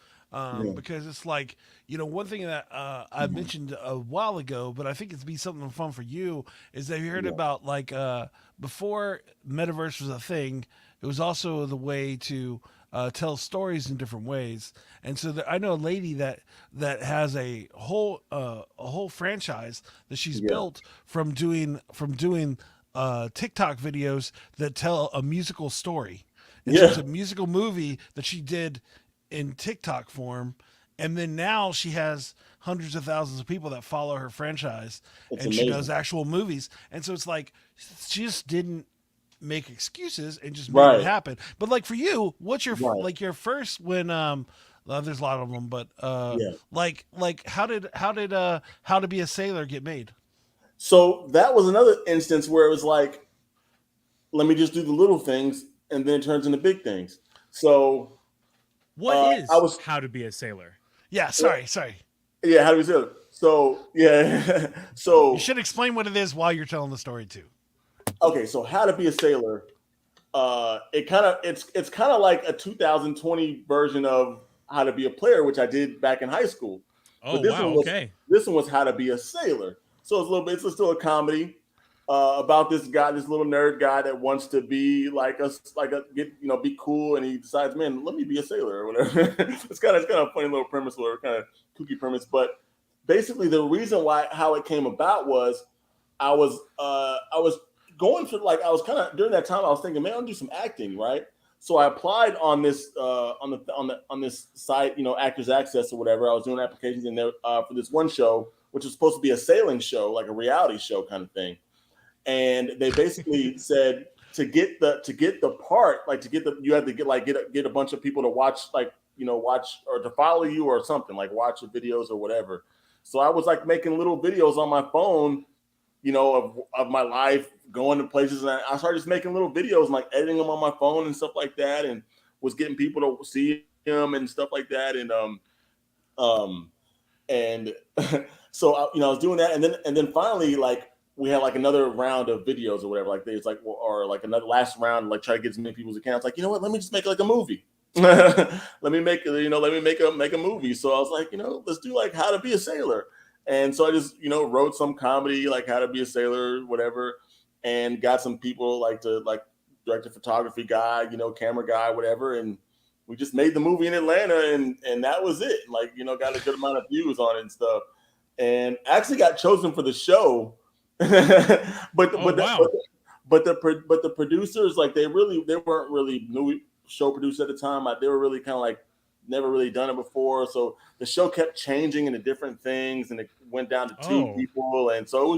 because it's like, you know, one thing that I mentioned a while ago, but I think it's be something fun for you is that you heard about like before metaverse was a thing, it was also the way to tell stories in different ways. And so I know a lady that has a whole franchise that she's built from doing TikTok videos that tell a musical story. And so it's a musical movie that she did in TikTok form. And then now she has hundreds of thousands of people that follow her franchise, and she does actual movies. And so it's like she just didn't make excuses and just made it happen. But like for you, what's your like your first when there's a lot of them, but like how did How to Be a Sailor get made? So that was another instance where it was like, let me just do the little things, and then it turns into big things. So what is How to Be a Sailor? Yeah, sorry. Yeah, How to Be a Sailor. So yeah, so you should explain what it is while you're telling the story too. Okay, so How to Be a Sailor. It's kind of like a 2020 version of How to Be a Player, which I did back in high school. Oh, wow. This one was How to Be a Sailor. So it's a little bit. It's still a comedy about this guy, this little nerd guy that wants to be be cool, and he decides, man, let me be a sailor or whatever. it's kind of a funny little premise or kind of kooky premise, but basically the reason how it came about was I was going for I was kind of during that time I was thinking, man, I'll do some acting, right? So I applied on this on this site, Actors Access or whatever. I was doing applications in there for this one show, which was supposed to be a sailing show, like a reality show kind of thing. And they basically said to get the part, you had to get a bunch of people to watch or to follow you or something, like watch the videos or whatever. So I was like making little videos on my phone, of my life, going to places, and I started just making little videos and like editing them on my phone and stuff like that, and was getting people to see them and stuff like that, and so I was doing that, and then finally we had another round of videos or whatever, or another last round, try to get as many people's accounts. Like, you know what? Let me just make a movie. let me make a movie. So I was like, let's do How to Be a Sailor. And so I just, wrote some comedy, How to Be a Sailor, whatever, and got some people director, photography guy, camera guy, whatever. And we just made the movie in Atlanta, and that was it. Got a good amount of views on it and stuff, and actually got chosen for the show. but the producers, they weren't really new show producers at the time. They were really kind of never really done it before, so the show kept changing into different things, and it went down to two people, and so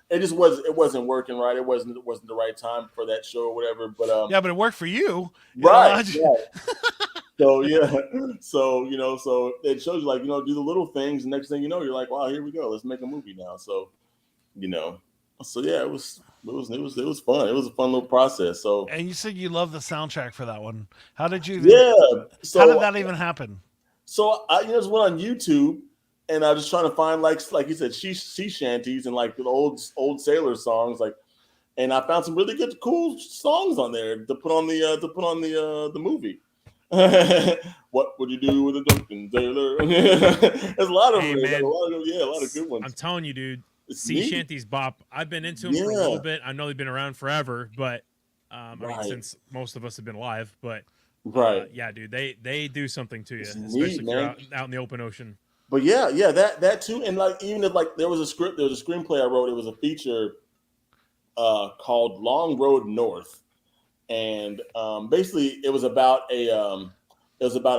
it wasn't working right. It wasn't the right time for that show or whatever. But but it worked for you, right? So so it shows you do the little things, and next thing you know, you're like, wow, here we go, let's make a movie now. So so yeah, it was fun. It was a fun little process. So, and you said you love the soundtrack for that one. How did you? So how did that even happen? So I just went on YouTube, and I was just trying to find like you said, sea shanties and the old sailor songs, and I found some really good, cool songs on there to put on the movie. What would you do with a drunken sailor? There's a lot of them. A lot of good ones. I'm telling you, dude. Sea shanties bop. I've been into them for a little bit. I know they've been around forever, but I mean, since most of us have been alive, but yeah, dude, they do something to you, especially out in the open ocean. But yeah, that too, and even if there was a screenplay I wrote. It was a feature called Long Road North, and basically it was about a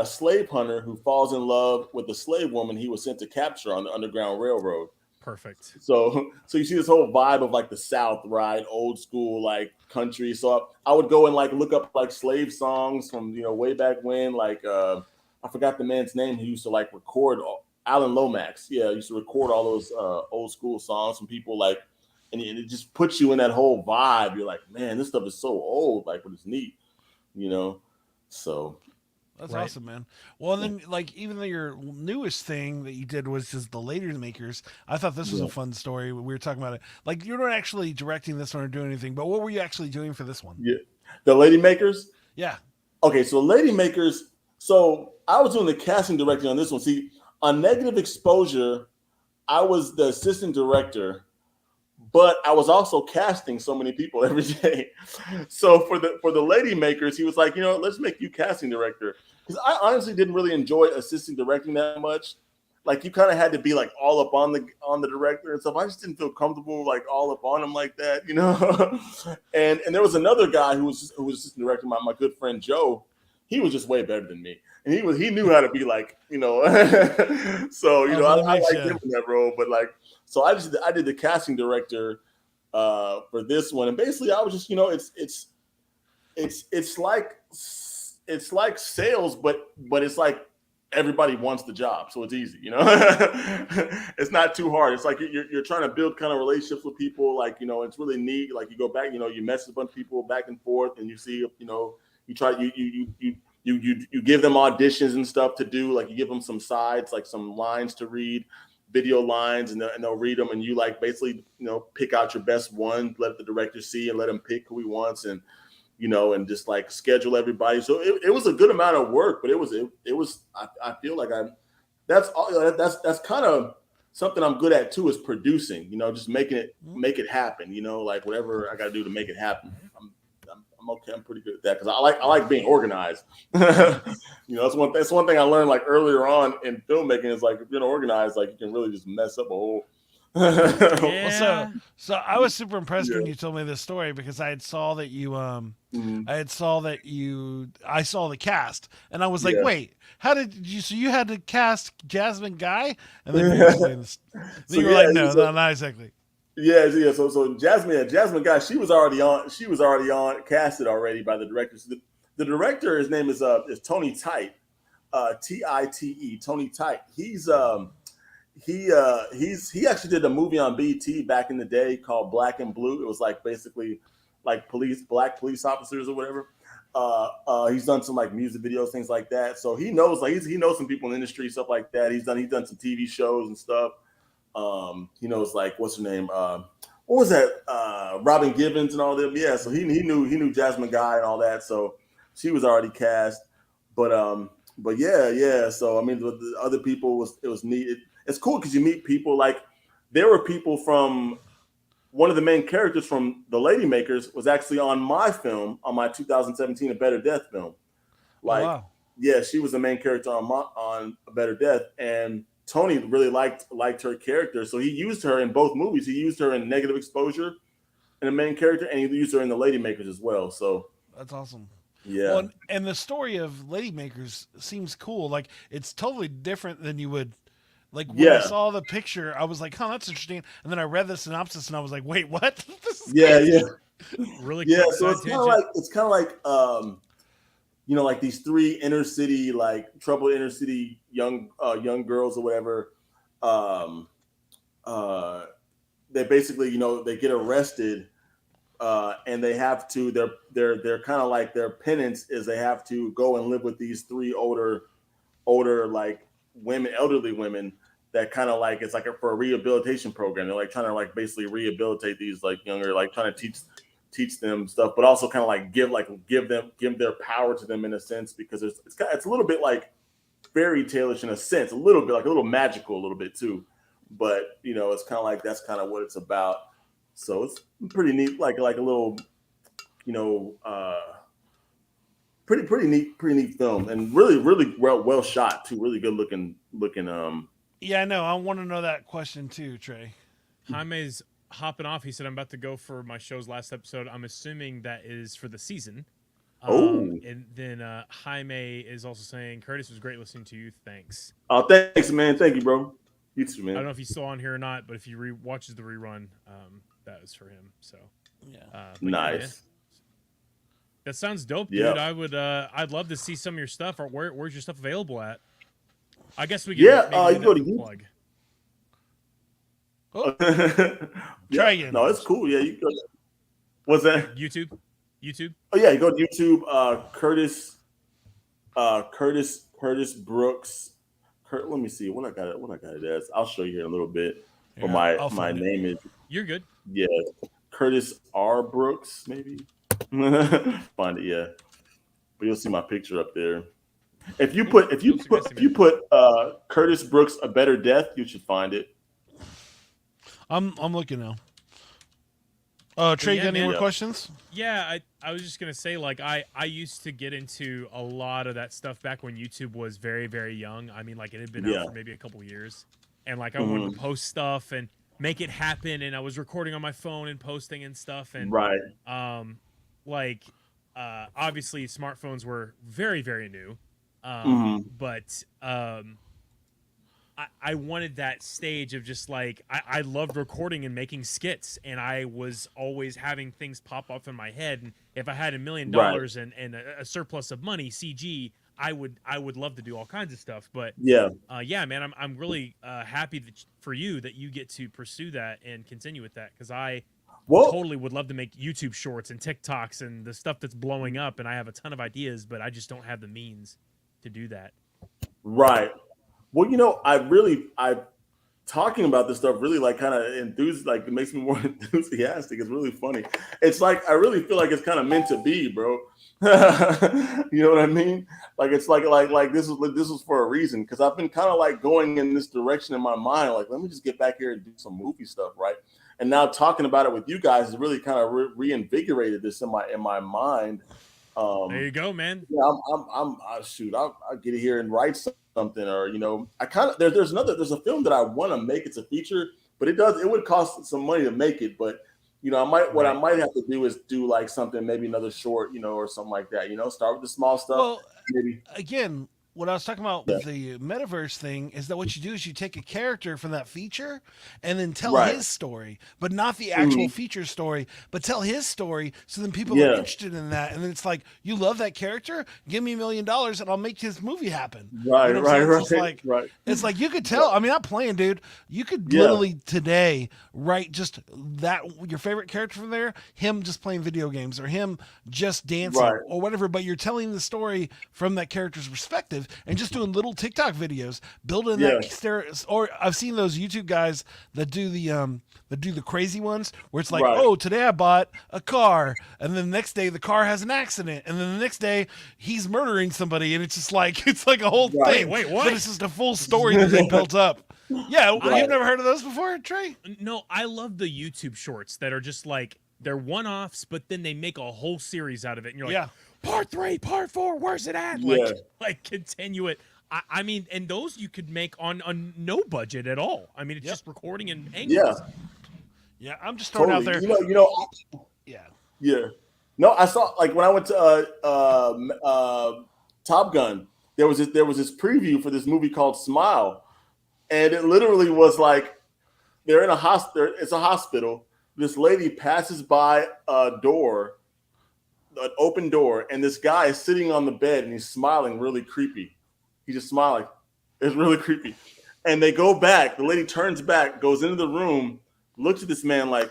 slave hunter who falls in love with a slave woman he was sent to capture on the Underground Railroad. Perfect. So you see this whole vibe of the South, right? Old school country. So I would go and look up slave songs from way back when. I forgot the man's name who used to record Alan Lomax. Yeah, used to record all those old school songs from people and it just puts you in that whole vibe. You're like, man, this stuff is so old, but it's neat, So. That's awesome, man. Well, and then even though your newest thing that you did was just the Lady Makers, I thought this was a fun story. We were talking about it. You're not actually directing this one or doing anything, but what were you actually doing for this one? Yeah, the Lady Makers. Yeah. Okay, so Lady Makers. So I was doing the casting directing on this one. See, on Negative Exposure, I was the assistant director but I was also casting so many people every day. So for the Lady Makers, he was like, you know, let's make you casting director. Because I honestly didn't really enjoy assisting directing that much. Like you kind of had to be like all up on the director and stuff. I just didn't feel comfortable like all up on him like that, you know. and there was another guy who was just directing my good friend Joe. He was just way better than me, and he knew how to be like, you know. So you know, I liked him in that role. But like, so I did the casting director for this one, and basically I was just, you know, it's like sales, but it's like everybody wants the job, so it's easy, you know. It's not too hard. It's like you're trying to build kind of relationships with people, like, you know, it's really neat. Like you go back, you know, you message a bunch of people back and forth, and you see, you know, you try you give them auditions and stuff to do, like you give them some sides, like some lines to read, video lines, and they'll read them, and you like basically, you know, pick out your best one, let the director see, and let him pick who he wants, and you know, and just like schedule everybody. So it was a good amount of work, but it was I feel like that's kind of something I'm good at too, is producing, you know, just make it happen, you know, like whatever I got to do to make it happen. I'm okay. I'm pretty good at that because I like being organized. You know, that's one thing I learned like earlier on in filmmaking is like if you're not organized, like you can really just mess up a whole. Yeah. Well, so I was super impressed when you told me this story because I saw that you I saw the cast and I was like, wait, how did you? So you had to cast Jasmine Guy, and then you explained this. Then you were like, no, not exactly. Yeah. So Jasmine Guy, she was already on casted already by the director. So the director, his name is Tony Tite, Tite, Tony Tite. He actually did a movie on BT back in the day called Black and Blue. It was like basically like black police officers or whatever. He's done some like music videos, things like that. So he knows he knows some people in the industry, stuff like that. He's done some TV shows and stuff. He knows like what's her name? What was that? Robin Givens and all them. Yeah, so he knew Jasmine Guy and all that. So she was already cast. But yeah. So I mean, the other people it was neat. It's cool because you meet people like there were people from one of the main characters from The Lady Makers was actually on my film, on my 2017 A Better Death film. Like, wow. Yeah, she was the main character on A Better Death, and Tony really liked her character, so he used her in both movies. He used her in Negative Exposure, in the main character, and he used her in The Lady Makers as well. So that's awesome. Yeah. Well, and the story of Lady Makers seems cool. Like it's totally different than you would. Like when I saw the picture, I was like, "Oh, that's interesting." And then I read the synopsis, and I was like, "Wait, what?" This is crazy. Really? Yeah. So it's kind of like you know, like these three inner city, like troubled inner city young girls or whatever. They basically, you know, they get arrested, and they have to. They're kind of like their penance is they have to go and live with these three older like women, elderly women that kind of like it's like for a rehabilitation program. They're like trying to like basically rehabilitate these like younger, like trying to teach them stuff, but also kind of like give their power to them in a sense because it's a little bit like fairy tale-ish in a sense, a little bit like a little magical, a little bit too. But you know, it's kind of like that's kind of what it's about. So it's pretty neat, like a little, you know, pretty neat film, and really well shot too. Really good looking. Yeah, I know. I want to know that question too, Trey. Jaime's hopping off. He said, "I'm about to go for my show's last episode." I'm assuming that is for the season. And then Jaime is also saying, "Curtis, was great listening to you. Thanks." Oh, thanks, man. Thank you, bro. You too, man. I don't know if he's still on here or not, but if he watches the rerun, that is for him. So yeah, nice. Yeah. That sounds dope, dude. I'd love to see some of your stuff. Or where's your stuff available at? I guess we can. You go to plug. Oh. Try again. No, it's cool. Yeah, you go. What's that? YouTube. Oh yeah, you go to YouTube. Curtis Brooks. Let me see what I got it as. I'll show you here in a little bit. Or my name is. You're good. Yeah, Curtis R. Brooks, maybe. Find it, yeah. But you'll see my picture up there. If you put Curtis Brooks A Better Death, you should find it. I'm looking now. Trey, yeah, got any man. more questions? Yeah, I was just gonna say, like, I used to get into a lot of that stuff back when YouTube was very, very young. I mean, like, it had been Yeah. out for maybe a couple years, and like I Mm-hmm. wanted to post stuff and make it happen, and I was recording on my phone and posting and stuff, and Right. like, obviously smartphones were very, very new, Mhm. but I wanted that stage of just like I loved recording and making skits, and I was always having things pop up in my head. And if I had $1 million Right. and a surplus of money, CG, I would love to do all kinds of stuff. But Yeah. yeah, man, I'm really happy for you that you get to pursue that and continue with that, because I Well, totally would love to make YouTube shorts and TikToks and the stuff that's blowing up, and I have a ton of ideas, but I just don't have the means to do that. right. Well, I talking about this stuff really like kind of like it makes me more enthusiastic. It's really funny. It's like I really feel like it's kind of meant to be, bro. You know what I mean? Like it's like this was for a reason, because I've been kind of like going in this direction in my mind. Like, let me just get back here and do some movie stuff, right? And now talking about it with you guys has really kind of reinvigorated this in my mind. There you go, man. Yeah, I'll get it here and write something, or I kind of there's a film that I want to make. It's a feature, but it would cost some money to make it. But what I might have to do is do like something, maybe another short, or something like that. Start with the small stuff. Well, Maybe. again, what I was talking about with the metaverse thing is that what you do is you take a character from that feature and then tell Right. his story, but not the actual feature story, but tell his story, so then people are Yeah. interested in that. And then it's like, you love that character? Give me $1 million and I'll make his movie happen. Right, You know what I'm saying? right, It's just like, right. it's like you could tell. I mean, not playing, dude. You could Yeah. literally today write just that, your favorite character from there, him just playing video games, or him just dancing, Right. or whatever. But you're telling the story from that character's perspective, and just doing little TikTok videos, building Yeah. that or I've seen those YouTube guys that do the crazy ones where it's like, Right. oh, today I bought a car, and then the next day the car has an accident, and then the next day he's murdering somebody, and it's just like it's like a whole Right. thing. Wait, what? But it's just a full story that they built up. Yeah, Right. you've never heard of those before, Trey? No, I love the YouTube shorts that are just like they're one-offs, but then they make a whole series out of it, and you're like, Yeah. part 3, part 4, where's it at? Yeah. Like continue it. I mean, and those you could make on no budget at all. I mean, it's just recording and angles. Yeah. Yeah, I'm just throwing Totally. out there. Yeah. Yeah. No, I saw, like, when I went to Top Gun, there was this preview for this movie called Smile, and it literally was like they're in a hospital. It's a hospital. This lady passes by a door, an open door, and this guy is sitting on the bed and he's smiling, really creepy. He's just smiling. It's really creepy. And they go back. The lady turns back, goes into the room, looks at this man like,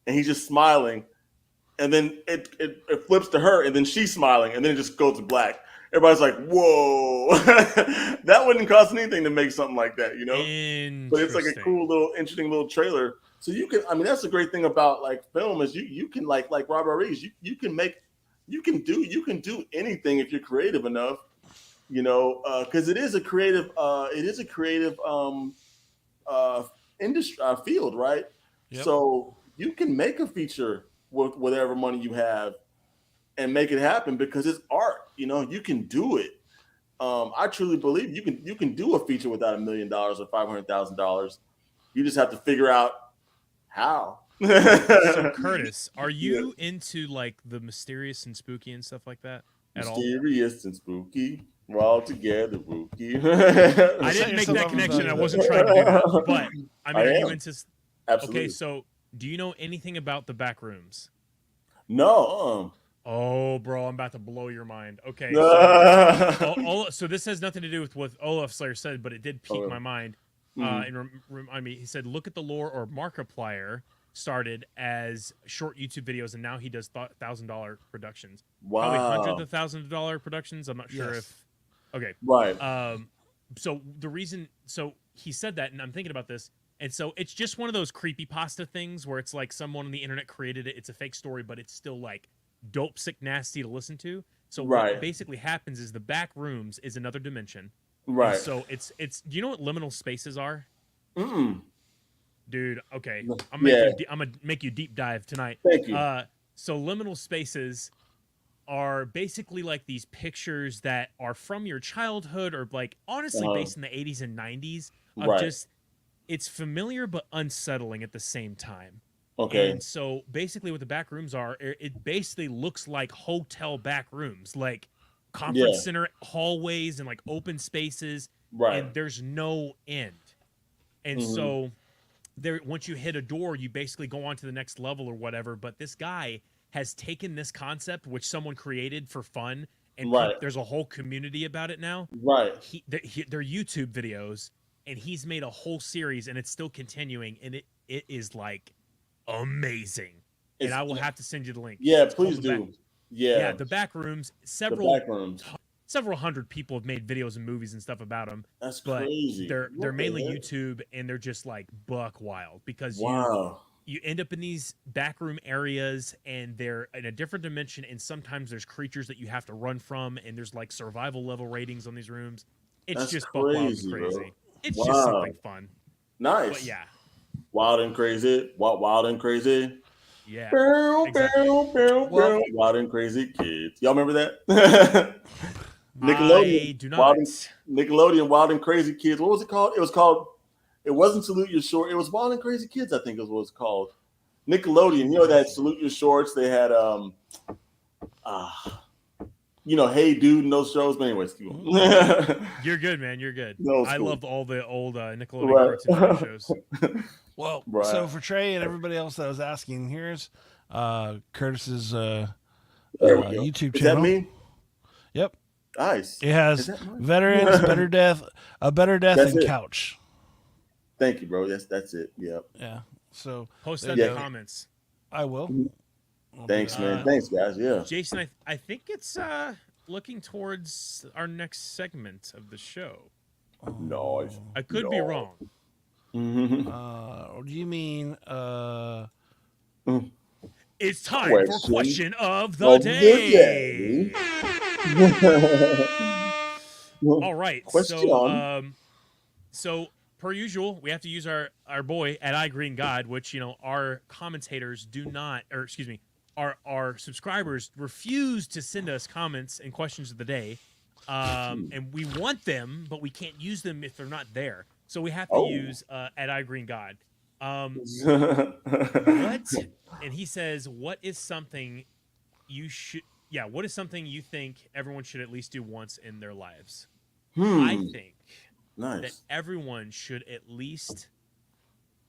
and he's just smiling. And then it flips to her, and then she's smiling, and then it just goes to black. Everybody's like, whoa. That wouldn't cost anything to make something like that, But it's like a cool little, interesting little trailer. So you can, I mean, that's the great thing about like film is you can like Robert Reeves, you can do anything if you're creative enough, because it is a creative industry field, right? Yep. So you can make a feature with whatever money you have and make it happen because it's art. You can do it. I truly believe you can do a feature without $1 million or $500,000. You just have to figure out how. So Curtis, are you into like the mysterious and spooky and stuff like that at all? Mysterious and spooky, we're all together, rookie. I didn't make that connection. I wasn't trying to do that. But I mean, are you into? Absolutely. Okay, so do you know anything about the back rooms? No. Oh, bro, I'm about to blow your mind. Okay, so this has nothing to do with what Olaf Slayer said, but it did pique my mind. And remind me, he said, look at the lore, or Markiplier started as short YouTube videos, and now he does $1,000 productions. Wow. Probably hundreds of thousands of dollar productions. I'm not sure if. Okay. Right. So the reason, so he said that, and I'm thinking about this, and so it's just one of those creepypasta things where it's like someone on the internet created it. It's a fake story, but it's still like dope, sick, nasty to listen to. So what basically happens is the back rooms is another dimension. Right. And so it's. Do you know what liminal spaces are? dude. Okay, Yeah. I'm gonna make you deep dive tonight. Thank you. So liminal spaces are basically like these pictures that are from your childhood, or like honestly based in the 80s and 90s of Right. just it's familiar but unsettling at the same time. Okay. And so basically what the back rooms are, it basically looks like hotel back rooms, like conference center hallways and like open spaces, Right. and there's no end. And so there, once you hit a door, you basically go on to the next level or whatever. But this guy has taken this concept, which someone created for fun, and there's a whole community about it now. Right. They're YouTube videos, and he's made a whole series, and it's still continuing, and it is like amazing. And I will have to send you the link. Yeah, It's called please The Back- do. Yeah. the back rooms. The back rooms. Several hundred people have made videos and movies and stuff about them. That's But crazy. they're What the mainly heck? YouTube, and they're just like buck wild because Wow. you end up in these backroom areas, and they're in a different dimension, and sometimes there's creatures that you have to run from, and there's like survival level ratings on these rooms. It's That's just buck wild and crazy, bro. crazy. It's just Wow. something fun. Nice. But yeah, Wild and crazy. Wild and crazy. yeah. Bow, Exactly. bow, bow, Well- bow. Wild and crazy kids. Y'all remember that? I do not. Nickelodeon Wild and Crazy Kids. What was it called? It wasn't Salute Your Shorts. It was Wild and Crazy Kids, I think is what it's called. Nickelodeon. You know that Salute Your Shorts. They had Hey Dude and those shows. But anyways, keep on. You're good, man. You're good. No, it's I cool. loved all the old Nickelodeon cartoon shows. Well, Right. so for Trey and everybody else that was asking, here's Curtis's There we go. YouTube Is channel. that me? Yep. Nice. It has Is that mine? veterans, a better death, That's and it. couch. Thank you, bro. Yes, that's it. Yep. Yeah. So Post that Yeah. in the comments. I will. I'll Thanks, do man. that. Thanks, guys. Yeah. Jason, I think it's looking towards our next segment of the show. Nice. I could be No. wrong. Do you mean It's time for Question question of the of the day. day. All right. Question. So per usual, we have to use our boy at iGreen God, which our commentators do not, or excuse me, our subscribers refuse to send us comments and questions of the day, and we want them, but we can't use them if they're not there. So we have to use at iGreen God. What? And he says, what is something you should? Yeah, what is something you think everyone should at least do once in their lives? I think that Nice. everyone should at least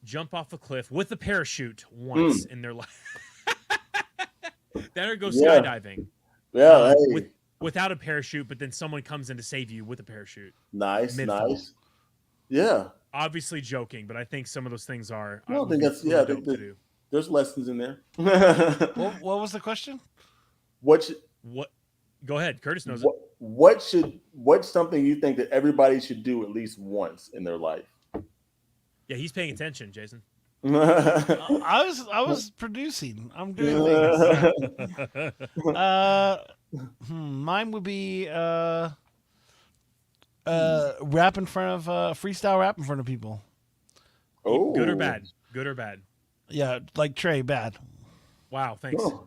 jump off a cliff with a parachute once in their life. That or go Yeah. skydiving Yeah. Hey. without a parachute, but then someone comes in to save you with a parachute. Nice. mid-fall. Nice. Yeah. Obviously joking, but I think some of those things are. No, I would think be that's really dope to the- do. There's lessons in there. what was the question? What should, What? Go ahead, Curtis knows it. what's something you think that everybody should do at least once in their life? Yeah, he's paying attention, Jason. I was producing. I'm doing things. Mine would be rap in front of freestyle rap in front of people. Oh, Good or bad? Good or bad? Yeah, like Trey, bad. Wow, thanks. Oh,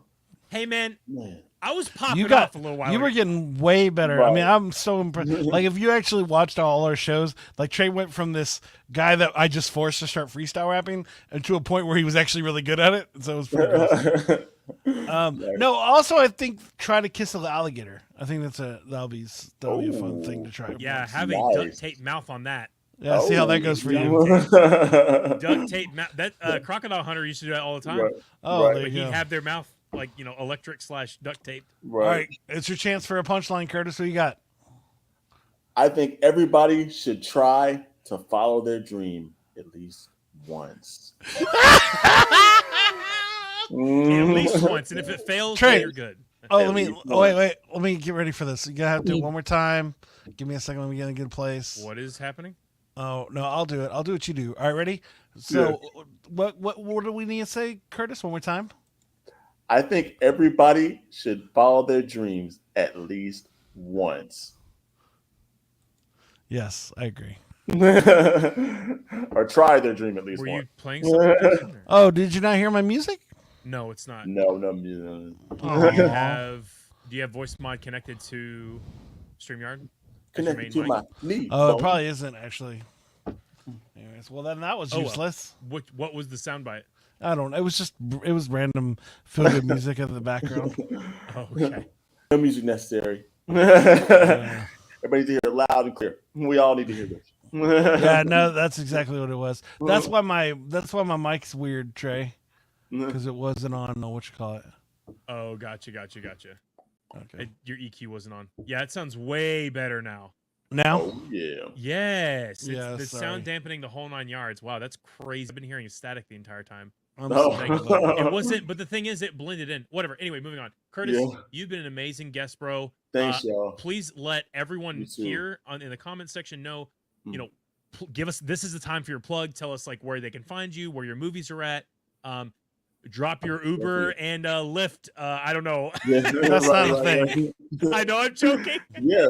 Hey, man, man. I was popping You got off a little while you ago. were getting way better. I mean, Right. I'm so impressed. Like if you actually watched all our shows, like Trey went from this guy that I just forced to start freestyle rapping to a point where he was actually really good at it. So it was pretty cool. No, also I think try to kiss an alligator. I think that'll be a fun thing to try. Yeah, once. have a duct Nice. tape mouth on that. Yeah, see how that goes for you. Duct tape mouth. That Crocodile Hunter used to do that all the time. Right. Oh, Right. there But you he'd go. have their mouth like electric/duct tape. All right, it's your chance for a punchline, Curtis. What you got? I think everybody should try to follow their dream at least once. At least once, and if it fails, Trey. then you're good. Oh, At let me least wait. Let me get ready for this. You gotta have to do it one more time. Give me a second. Let me get in a good place. What is happening? Oh no, I'll do it. I'll do what you do. All right, ready? So, what do we need to say, Curtis? One more time. I think everybody should follow their dreams at least once. Yes, I agree. or try their dream at least Were once. you playing something? Jason, or- Oh, did you not hear my music? No, it's not. No. Do you Aw. have voice mod connected to StreamYard? As your Connected main to mic? my knee. Oh, it bone. probably isn't actually. Anyways, well then that was Oh, well. useless. What was the soundbite? I don't know. It was random feel good music in the background. Oh, okay. No music necessary. Yeah. Everybody needs to hear it loud and clear. We all need to hear this. Yeah, no, that's exactly what it was. That's why my mic's weird, Trey, because it wasn't on. What you call it? Oh, gotcha. Okay. Your EQ wasn't on. Yeah, it sounds way better now. Now, Oh yeah. Yes. Yeah, The sorry. sound dampening the whole 9 yards. Wow, that's crazy. I've been hearing static the entire time. I'm Oh. sorry. It wasn't, but the thing is, it blended in. Whatever. Anyway, moving on. Curtis, Yeah. you've been an amazing guest, bro. Thanks, y'all. Please let everyone You too. here in the comment section know, Mm. you know, give us, this is the time for your plug. Tell us like where they can find you, where your movies are at. Drop your Uber and Lyft. I don't know. Yeah, That's not a thing. I know I'm joking. Yeah.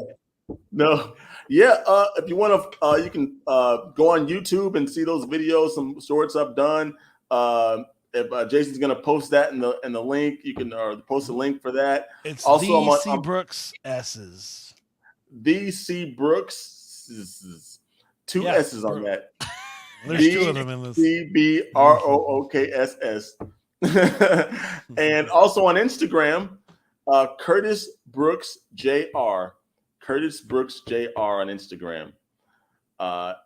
No. Yeah. If you want to, you can go on YouTube and see those videos, some shorts I've done. If Jason's gonna post that in the link, you can post a link for that. It's Also, I'm on- DC Brooks S's. DC Brooks, two Yeah, S's on Brooks. that. There's two of them in this. DCBROOKSS. And also on Instagram, Curtis Brooks JR. Curtis Brooks JR on Instagram.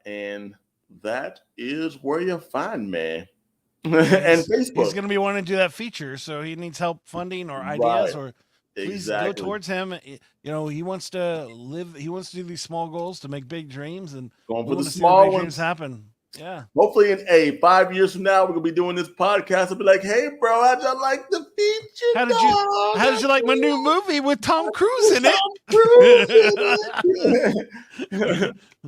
And that is where you find me. And Facebook. He's going to be wanting to do that feature, so he needs help funding or ideas, Right. or please Exactly. go towards him. You know, he wants to live. He wants to do these small goals to make big dreams, and Going we for want the to see the small big ones. dreams happen. Yeah. Hopefully in 5 years from now, we're gonna be doing this podcast. I'll be like, hey bro, how'd y'all like the feature? How did you like my new movie with Tom Cruise in it?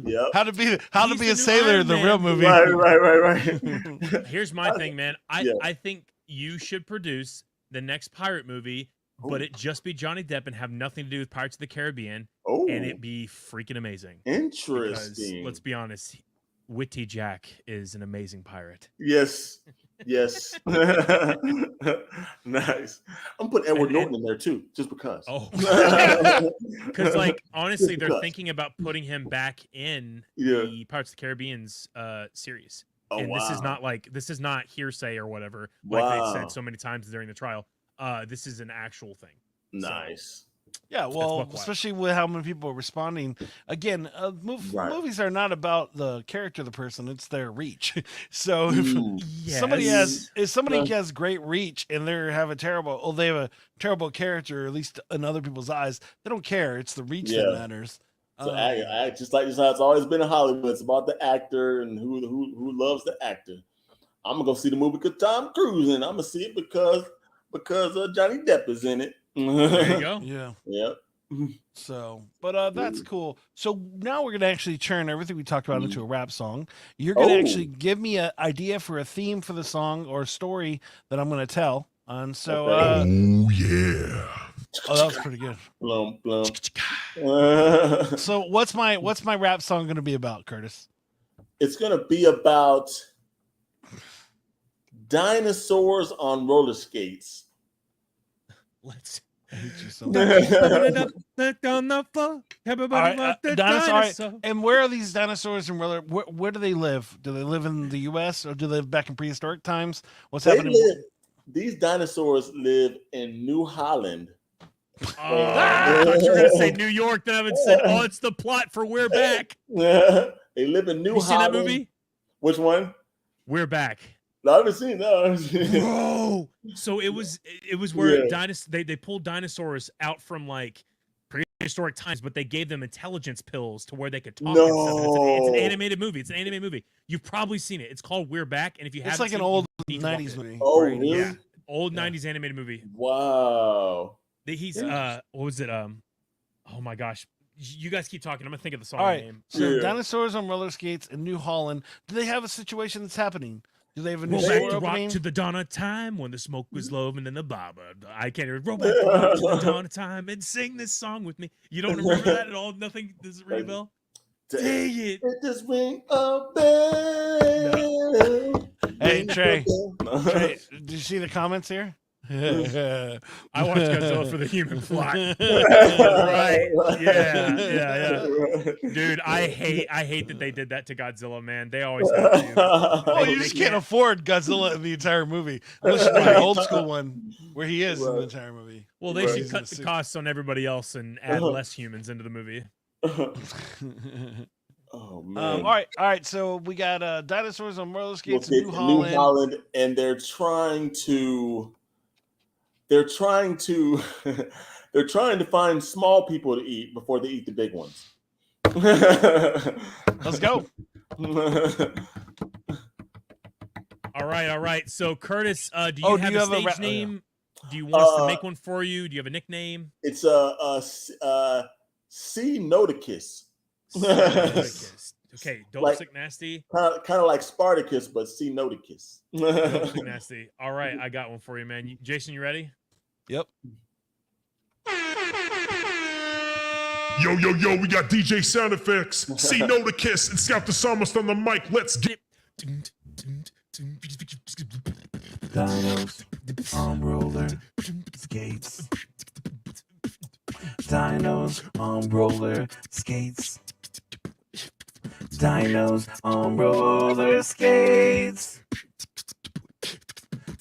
Yep. How to be He's a the new sailor Iron in the Man. real movie. Right. Here's my thing, man. Yeah. I think you should produce the next pirate movie, but it just be Johnny Depp and have nothing to do with Pirates of the Caribbean, Oh, and it be freaking amazing. Because interesting. let's be honest, Witty Jack is an amazing pirate. Yes. Nice. I'm putting Edward And- Norton in there too, just because. Oh, because like honestly, they're because. thinking about putting him back in Yeah. the Pirates of the Caribbean's series. Oh, And wow. this is not hearsay or whatever, like they Wow. said so many times during the trial. This is an actual thing. Nice. Yeah, well, buck wild. especially with how many people are responding. Again, Right. movies are not about the character of the person; it's their reach. So if Ooh. somebody has Yeah. has great reach and they have a terrible character, at least in other people's eyes, they don't care. It's the reach Yeah. that matters. So I just like this how it's always been in Hollywood. It's about the actor and who loves the actor. I'm gonna go see the movie because Tom Cruise in it. I'm gonna see it because Johnny Depp is in it. There you go. Yeah. Yep. So, but that's cool. So now we're gonna actually turn everything we talked about into a rap song. You're Oh. gonna actually give me an idea for a theme for the song or a story that I'm gonna tell. And so, Okay. oh, that was pretty good. Blum, blum. So, what's my rap song gonna be about, Curtis? It's gonna be about dinosaurs on roller skates. Let's I hate you so All Back down the floor. Everybody All right, want the dinosaur- all right. dinosaur. And where are these dinosaurs and where do they live? Do they live in the U.S. or do they live back in prehistoric times? What's happening? These dinosaurs live in New Holland. Oh, I thought you were gonna say New York. Then I would say, "Oh, it's the plot for We're Back." They live in New You seen Holland. that movie? Which one? We're Back. No, I haven't seen that. I haven't seen it. Bro, so it was where Yeah. they pulled dinosaurs out from like prehistoric times, but they gave them intelligence pills to where they could talk. And stuff. It's an No. animated movie. It's an animated movie. You've probably seen it. It's called We're Back, and if you It's haven't like an seen it, old you need to watch '90s it. movie. Oh, right? really? Yeah, old Yeah. '90s animated movie. Wow. He's Interesting. what was it? Oh my gosh, you guys keep talking. I'm gonna think of the song All right. name. So Yeah. dinosaurs on roller skates in New Holland. Do they have a situation that's happening? Do they have a new Roll They- back store to rock opening? to the dawn of time when the smoke was low and then the barber. I can't even roll back to rock to the dawn of time and sing this song with me. You don't remember that at all? Nothing does it ring a bell? Dang it. It just ring a bell. Hey, Ring a Trey. bell. Trey, did you see the comments here? I watched Godzilla for the human plot. Right. Yeah. Dude, I hate that they did that to Godzilla, man. They always have to. Well, They- you they just can't afford Godzilla in the entire movie. Unless you do the old school one where he is in the entire movie. Well, they Right. should cut the costs on everybody else and add less humans into the movie. Oh man! all right. So we got dinosaurs on roller skates in New New Holland. and they're trying to they're trying to find small people to eat before they eat the big ones. Let's go. All right. So Curtis, do you have a stage name? Do you want us to make one for you? Do you have a nickname? It's C Noticus. Okay, Dope Like- Sick Nasty. Kind of like Spartacus, but C Noticus. Dope Sick Nasty. All right, I got one for you, man. Jason, you ready? Yep. Yo, we got DJ sound effects. See Noticus and Scout the Psalmist on the mic. Let's get Dinos on roller skates. Dinos on roller skates. Dinos on roller skates.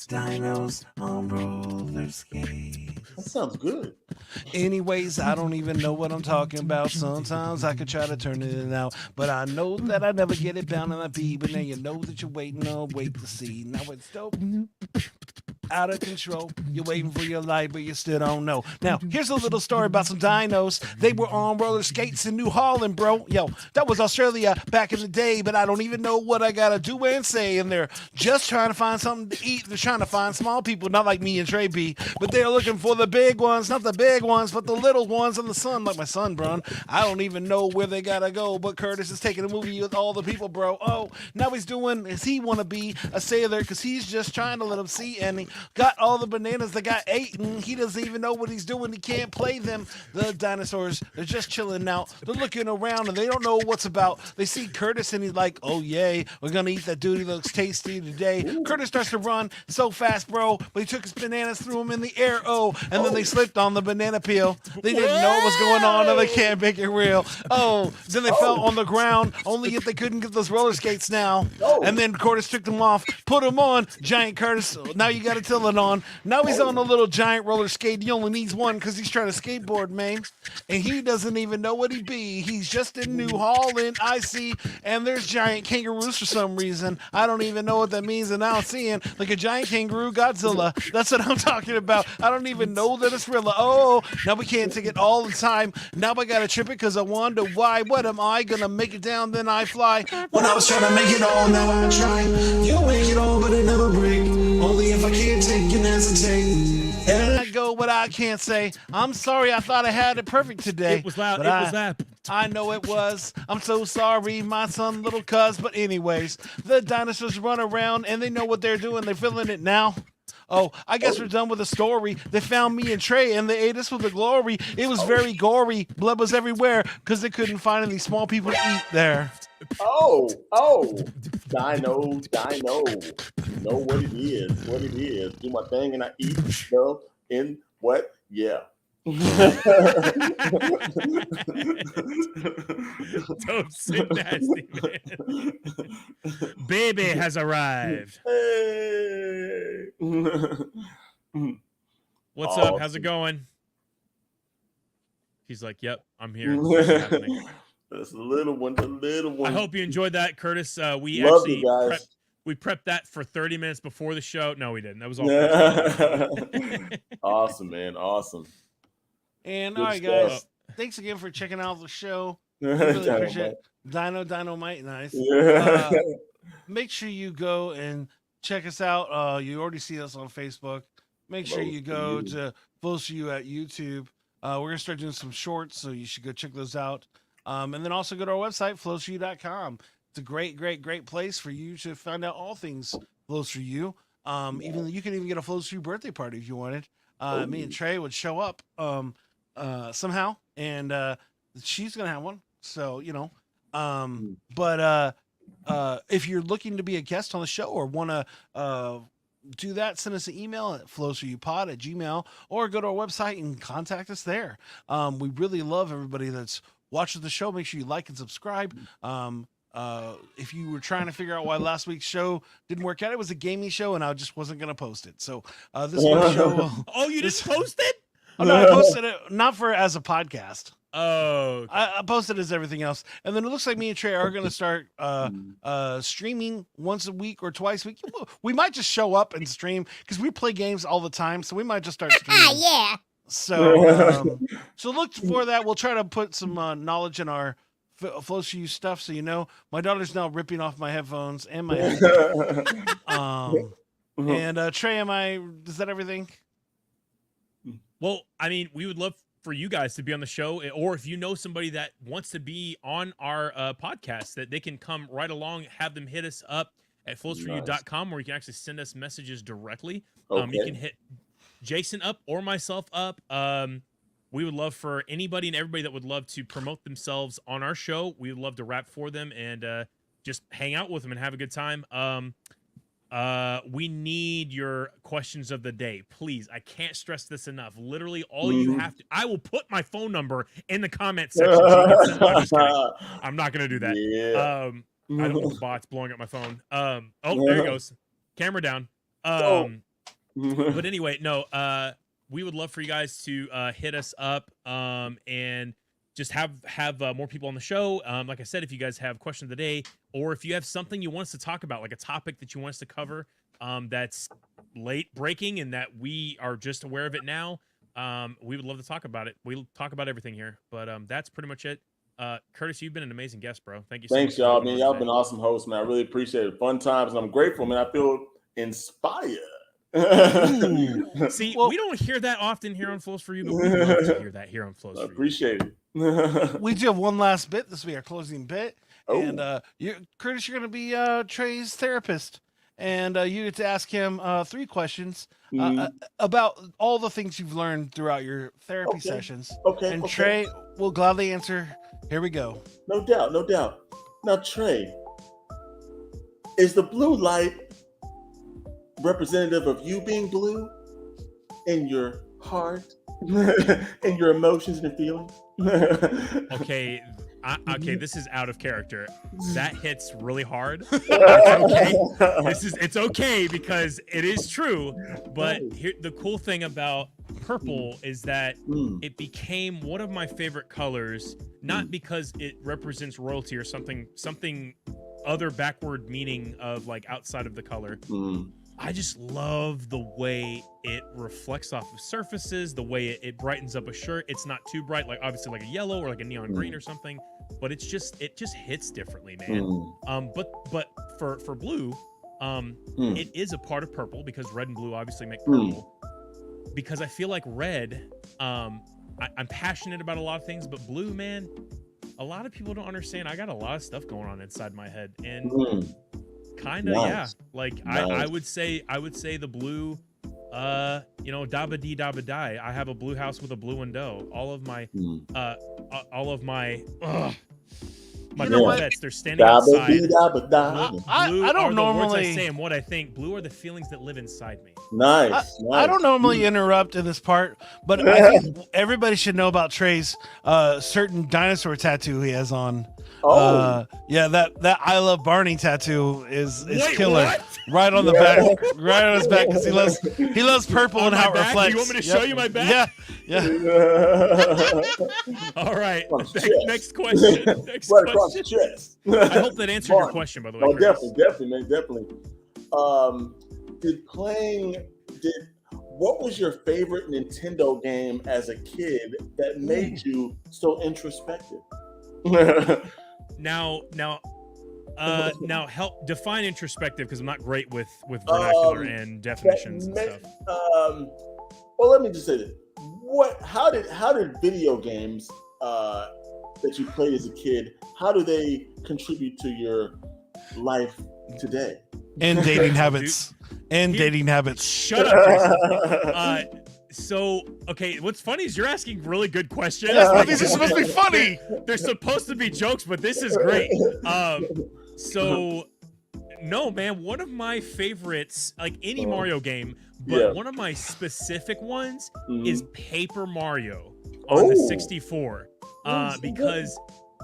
Dinos on roller skates. That sounds good. Anyways, I don't even know what I'm talking about. Sometimes I could try to turn it in out, but I know that I never get it down on the beat. But now you know that you're waiting on wait to see. Now it's dope. Out of control. You're waiting for your life, but you still don't know. Now, here's a little story about some dinos. They were on roller skates in New Holland, bro. Yo, that was Australia back in the day, but I don't even know what I gotta do and say. And they're just trying to find something to eat. They're trying to find small people, not like me and Trey B, but they're looking for the big ones, not the big ones, but the little ones in the sun, like my son, bro. I don't even know where they gotta go, but Curtis is taking a movie with all the people, bro. Oh, now he's doing, is he wanna be a sailor? Because he's just trying to let them see, and he got all the bananas that got eaten. He doesn't even know what he's doing. He can't play them. The dinosaurs, they're just chilling out. They're looking around and they don't know what's about. They see Curtis and he's like, oh yay, we're gonna eat that dude. He looks tasty today. Curtis starts to run so fast, bro, but he took his bananas, threw them in the air, and then they slipped on the banana peel. They didn't know what was going on and they can't make it real. Then they fell on the ground, only if they couldn't get those roller skates now. And then Curtis took them off, put them on. Giant Curtis, now you gotta tell it on. Now he's on a little giant roller skate. He only needs one because he's trying to skateboard, man. And he doesn't even know what he be. He's just in New Holland, I see. And there's giant kangaroos for some reason. I don't even know what that means. And now I'm seeing like a giant kangaroo Godzilla. That's what I'm talking about. I don't even know that it's real. Oh, now we can't take it all the time. Now I gotta trip it because I wonder why. What am I gonna make it down? Then I fly. When I was trying to make it all, now I'm trying. You make it all, but it never break. Only if I can't take and hesitate. And I go what I can't say. I'm sorry, I thought I had it perfect today. It was loud. but It was that. I know it was. I'm so sorry, my son, little cuz. But anyways, the dinosaurs run around and they know what they're doing. They're feeling it now. Oh, I guess we're done with the story. They found me and Trey and they ate us with the glory. It was very gory. Blood was everywhere because they couldn't find any small people to eat there. Oh, Dino. Know what it is. Do my thing and I eat stuff in what? Yeah. Dope Sick Nasty, man. Baby has arrived. Hey. What's up? How's it going? He's like, yep, I'm here. What's happening? That's the little one. I hope you enjoyed that, Curtis. We Love actually you guys. prepped that for 30 minutes before the show. No, we didn't. That was all. Awesome, man. Awesome. And Good all right, stuff. guys. Thanks again for checking out the show. Really appreciate it. Dynamite, nice. Yeah. Make sure you go and check us out. You already see us on Facebook. Make sure you go to Flows For You at YouTube. We're going to start doing some shorts, so you should go check those out. And then also go to our website, flowsforyou.com. It's a great place for you to find out all things Flows For You. Even you can even get a Flows For You birthday party if you wanted. Me and Trey would show up somehow, and she's going to have one. So, But if you're looking to be a guest on the show or want to do that, send us an email at flowsforyoupod@gmail.com or go to our website and contact us there. We really love everybody that's watching the show. Make sure you like and subscribe. If you were trying to figure out why last week's show didn't work out, it was a gaming show and I just wasn't going to post it. So this week's show. Oh, you didn't post it? Oh, no, I posted it not as a podcast. Oh, okay. I posted as everything else, and then it looks like me and Trey are going to start streaming once a week or twice a week. We might just show up and stream because we play games all the time, so we might just start streaming. Yeah. So look for that. We'll try to put some knowledge in our Flows for You stuff, so you know. My daughter's now ripping off my headphones and my headphones. And Trey, is that everything? Well, I mean, we would love for you guys to be on the show, or if you know somebody that wants to be on our podcast, that they can come right along, have them hit us up at flowsforyou.com, where you can actually send us messages directly. You can hit Jason up or myself up. We would love for anybody and everybody that would love to promote themselves on our show. We would love to rap for them and just hang out with them and have a good time. We need your questions of the day, please. I can't stress this enough. Literally, all you have to. I will put my phone number in the comment section. So you can send, I'm just kidding. I'm not gonna do that. Yeah. I don't want the bots blowing up my phone. Oh, there it goes. Camera down. But anyway, no. We would love for you guys to hit us up and just have more people on the show. Like I said, if you guys have question of the day, or if you have something you want us to talk about, like a topic that you want us to cover that's late breaking and that we are just aware of it now, we would love to talk about it. We'll talk about everything here, but that's pretty much it. Curtis, you've been an amazing guest, bro. Thank you so much. Thanks, y'all, man. Y'all been awesome hosts, man. I really appreciate it. Fun times, and I'm grateful, man. I feel inspired. See, we don't hear that often here on Flows for You, but we love to hear that here on Flows for You. I appreciate it. We do have one last bit. This will be our closing bit. And Curtis, you're going to be Trey's therapist. And you get to ask him 3 questions about all the things you've learned throughout your therapy sessions. And Trey will gladly answer. Here we go. No doubt, no doubt. Now, Trey, is the blue light representative of you being blue in your heart, in your emotions and feelings? Okay, this is out of character. That hits really hard. It's okay. It's okay because it is true. But here, the cool thing about purple is that it became one of my favorite colors, not because it represents royalty or something other backward meaning of like outside of the color. I just love the way it reflects off of surfaces, the way it brightens up a shirt. It's not too bright, like obviously like a yellow or like a neon green or something, but it just hits differently, man. But for blue, it is a part of purple because red and blue obviously make purple. Because I feel like red, I'm passionate about a lot of things, but blue, man, a lot of people don't understand. I got a lot of stuff going on inside my head, and kind of yeah, like I would say the blue, dabba dee dabba die. I have a blue house with a blue window. All of my pets, they're standing outside. I don't normally the words I say and what I think. Blue are the feelings that live inside me. Nice. I don't normally interrupt in this part, but I think everybody should know about Trey's certain dinosaur tattoo he has on. That I Love Barney tattoo is killer. What? Right on the back, right on his back, because he loves purple and how it reflects. You want me to show you my back? Yeah. All right. Next question. Right across the chest. I hope that answered your question, by the way. Oh, definitely, man, definitely. What was your favorite Nintendo game as a kid that made you so introspective? Now, help define introspective, because I'm not great with vernacular and definitions and stuff. Well, let me just say this: How did video games that you played as a kid? How do they contribute to your life today? And dating habits. Dating habits. Shut up, Jason. So, okay, what's funny is you're asking really good questions. Yeah, these are supposed to be funny. They're supposed to be jokes, but this is great. So, no, man, one of my favorites, like any Mario game, but one of my specific ones is Paper Mario on the 64. Because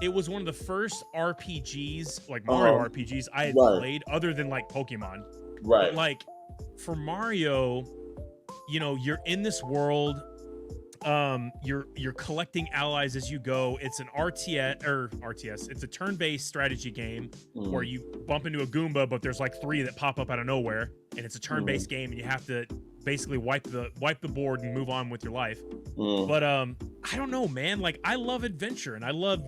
it was one of the first RPGs, like Mario RPGs, I had played, other than like Pokemon. Right. But, like, for Mario, you know, you're in this world, you're collecting allies as you go. It's an RTS, it's a turn-based strategy game where you bump into a Goomba, but there's like 3 that pop up out of nowhere, and it's a turn-based game, and you have to basically wipe the board and move on with your life. But I don't know, man, like, I love adventure, and I love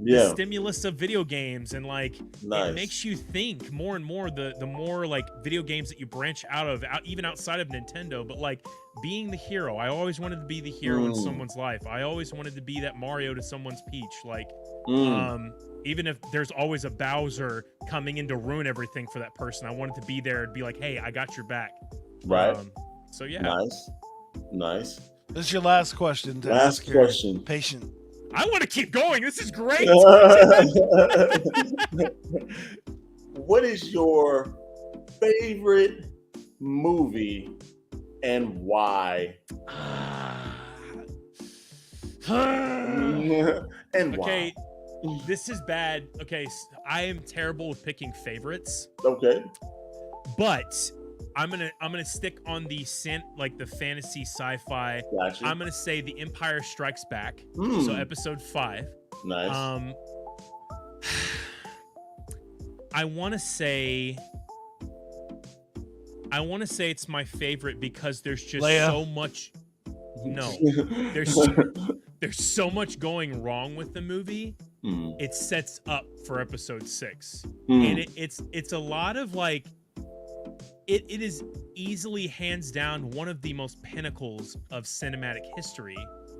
the stimulus of video games, and like it makes you think more and more the more like video games that you branch out of, even outside of Nintendo. But like being the hero, I always wanted to be the hero in someone's life. I always wanted to be that Mario to someone's Peach. Like even if there's always a Bowser coming in to ruin everything for that person, I wanted to be there and be like, hey, I got your back. Right. So yeah. Nice. This is your last question. Last question. Patient. I want to keep going. This is great. What is your favorite movie and why? And why? Okay, this is bad. Okay, I am terrible with picking favorites. Okay. But I'm gonna stick on the fantasy sci-fi. Gotcha. I'm gonna say The Empire Strikes Back. So episode 5. Nice. I want to say it's my favorite because there's just so much. No, there's so much going wrong with the movie. It sets up for episode 6, and it's a lot of like. It is easily, hands down, one of the most pinnacles of cinematic history.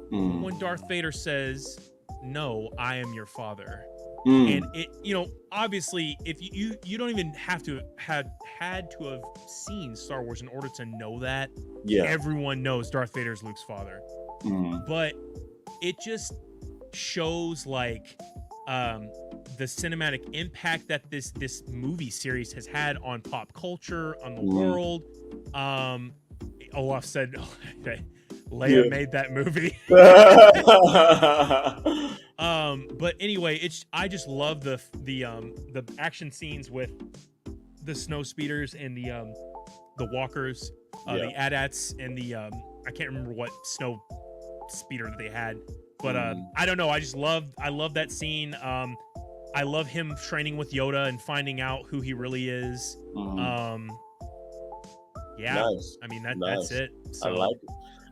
When Darth Vader says, "No, I am your father," and it, you know, obviously, if you don't even have to had to have seen Star Wars in order to know that. Yeah, everyone knows Darth Vader's Luke's father, but it just shows like the cinematic impact that this movie series has had on pop culture, on the world. Olaf said Leia made that movie. But anyway, I just love the action scenes with the snow speeders and the walkers, the AT-ATs, and the I can't remember what snow speeder that they had. But I don't know. I love that scene. I love him training with Yoda and finding out who he really is. Yeah, nice. I mean that's it. So, I like it.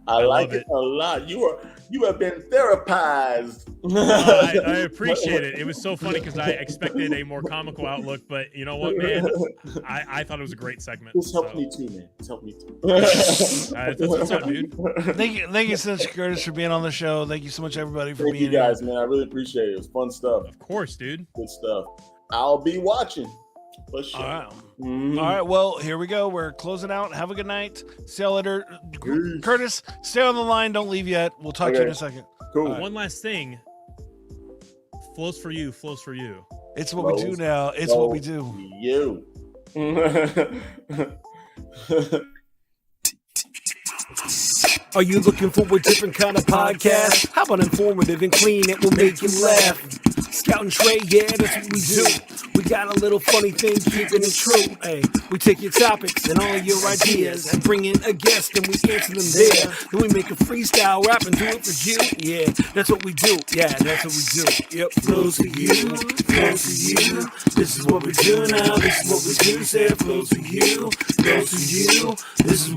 I like it a lot. You have been therapized. I appreciate it. It was so funny because I expected a more comical outlook, but you know what, man? I thought it was a great segment. This helped me too, man. It's helped me too. That's what's up, dude. Thank you so much, Curtis, for being on the show. Thank you so much, everybody, for being here. Thank you guys, man. I really appreciate it. It was fun stuff. Of course, dude. Good stuff. I'll be watching. For sure. All right. All right. Well, here we go. We're closing out. Have a good night. See you later. Peace. Curtis, stay on the line. Don't leave yet. We'll talk to you in a second. Cool. One last thing. Flows for you. Flows for you. It's what we do now. It's what we do. You. Are you looking for a different kind of podcast? How about informative and clean? It will make you laugh. Scout and Trey, yeah, that's what we do. We got a little funny thing, keeping it true. Hey, we take your topics and all your ideas and bring in a guest and we answer them there. Then we make a freestyle rap and do it for you. Yeah, that's what we do. Yeah, that's what we do. Yep, flows for you, flows for you. This is what we do now. This is what we do. Say it flows for you, flows for you. This is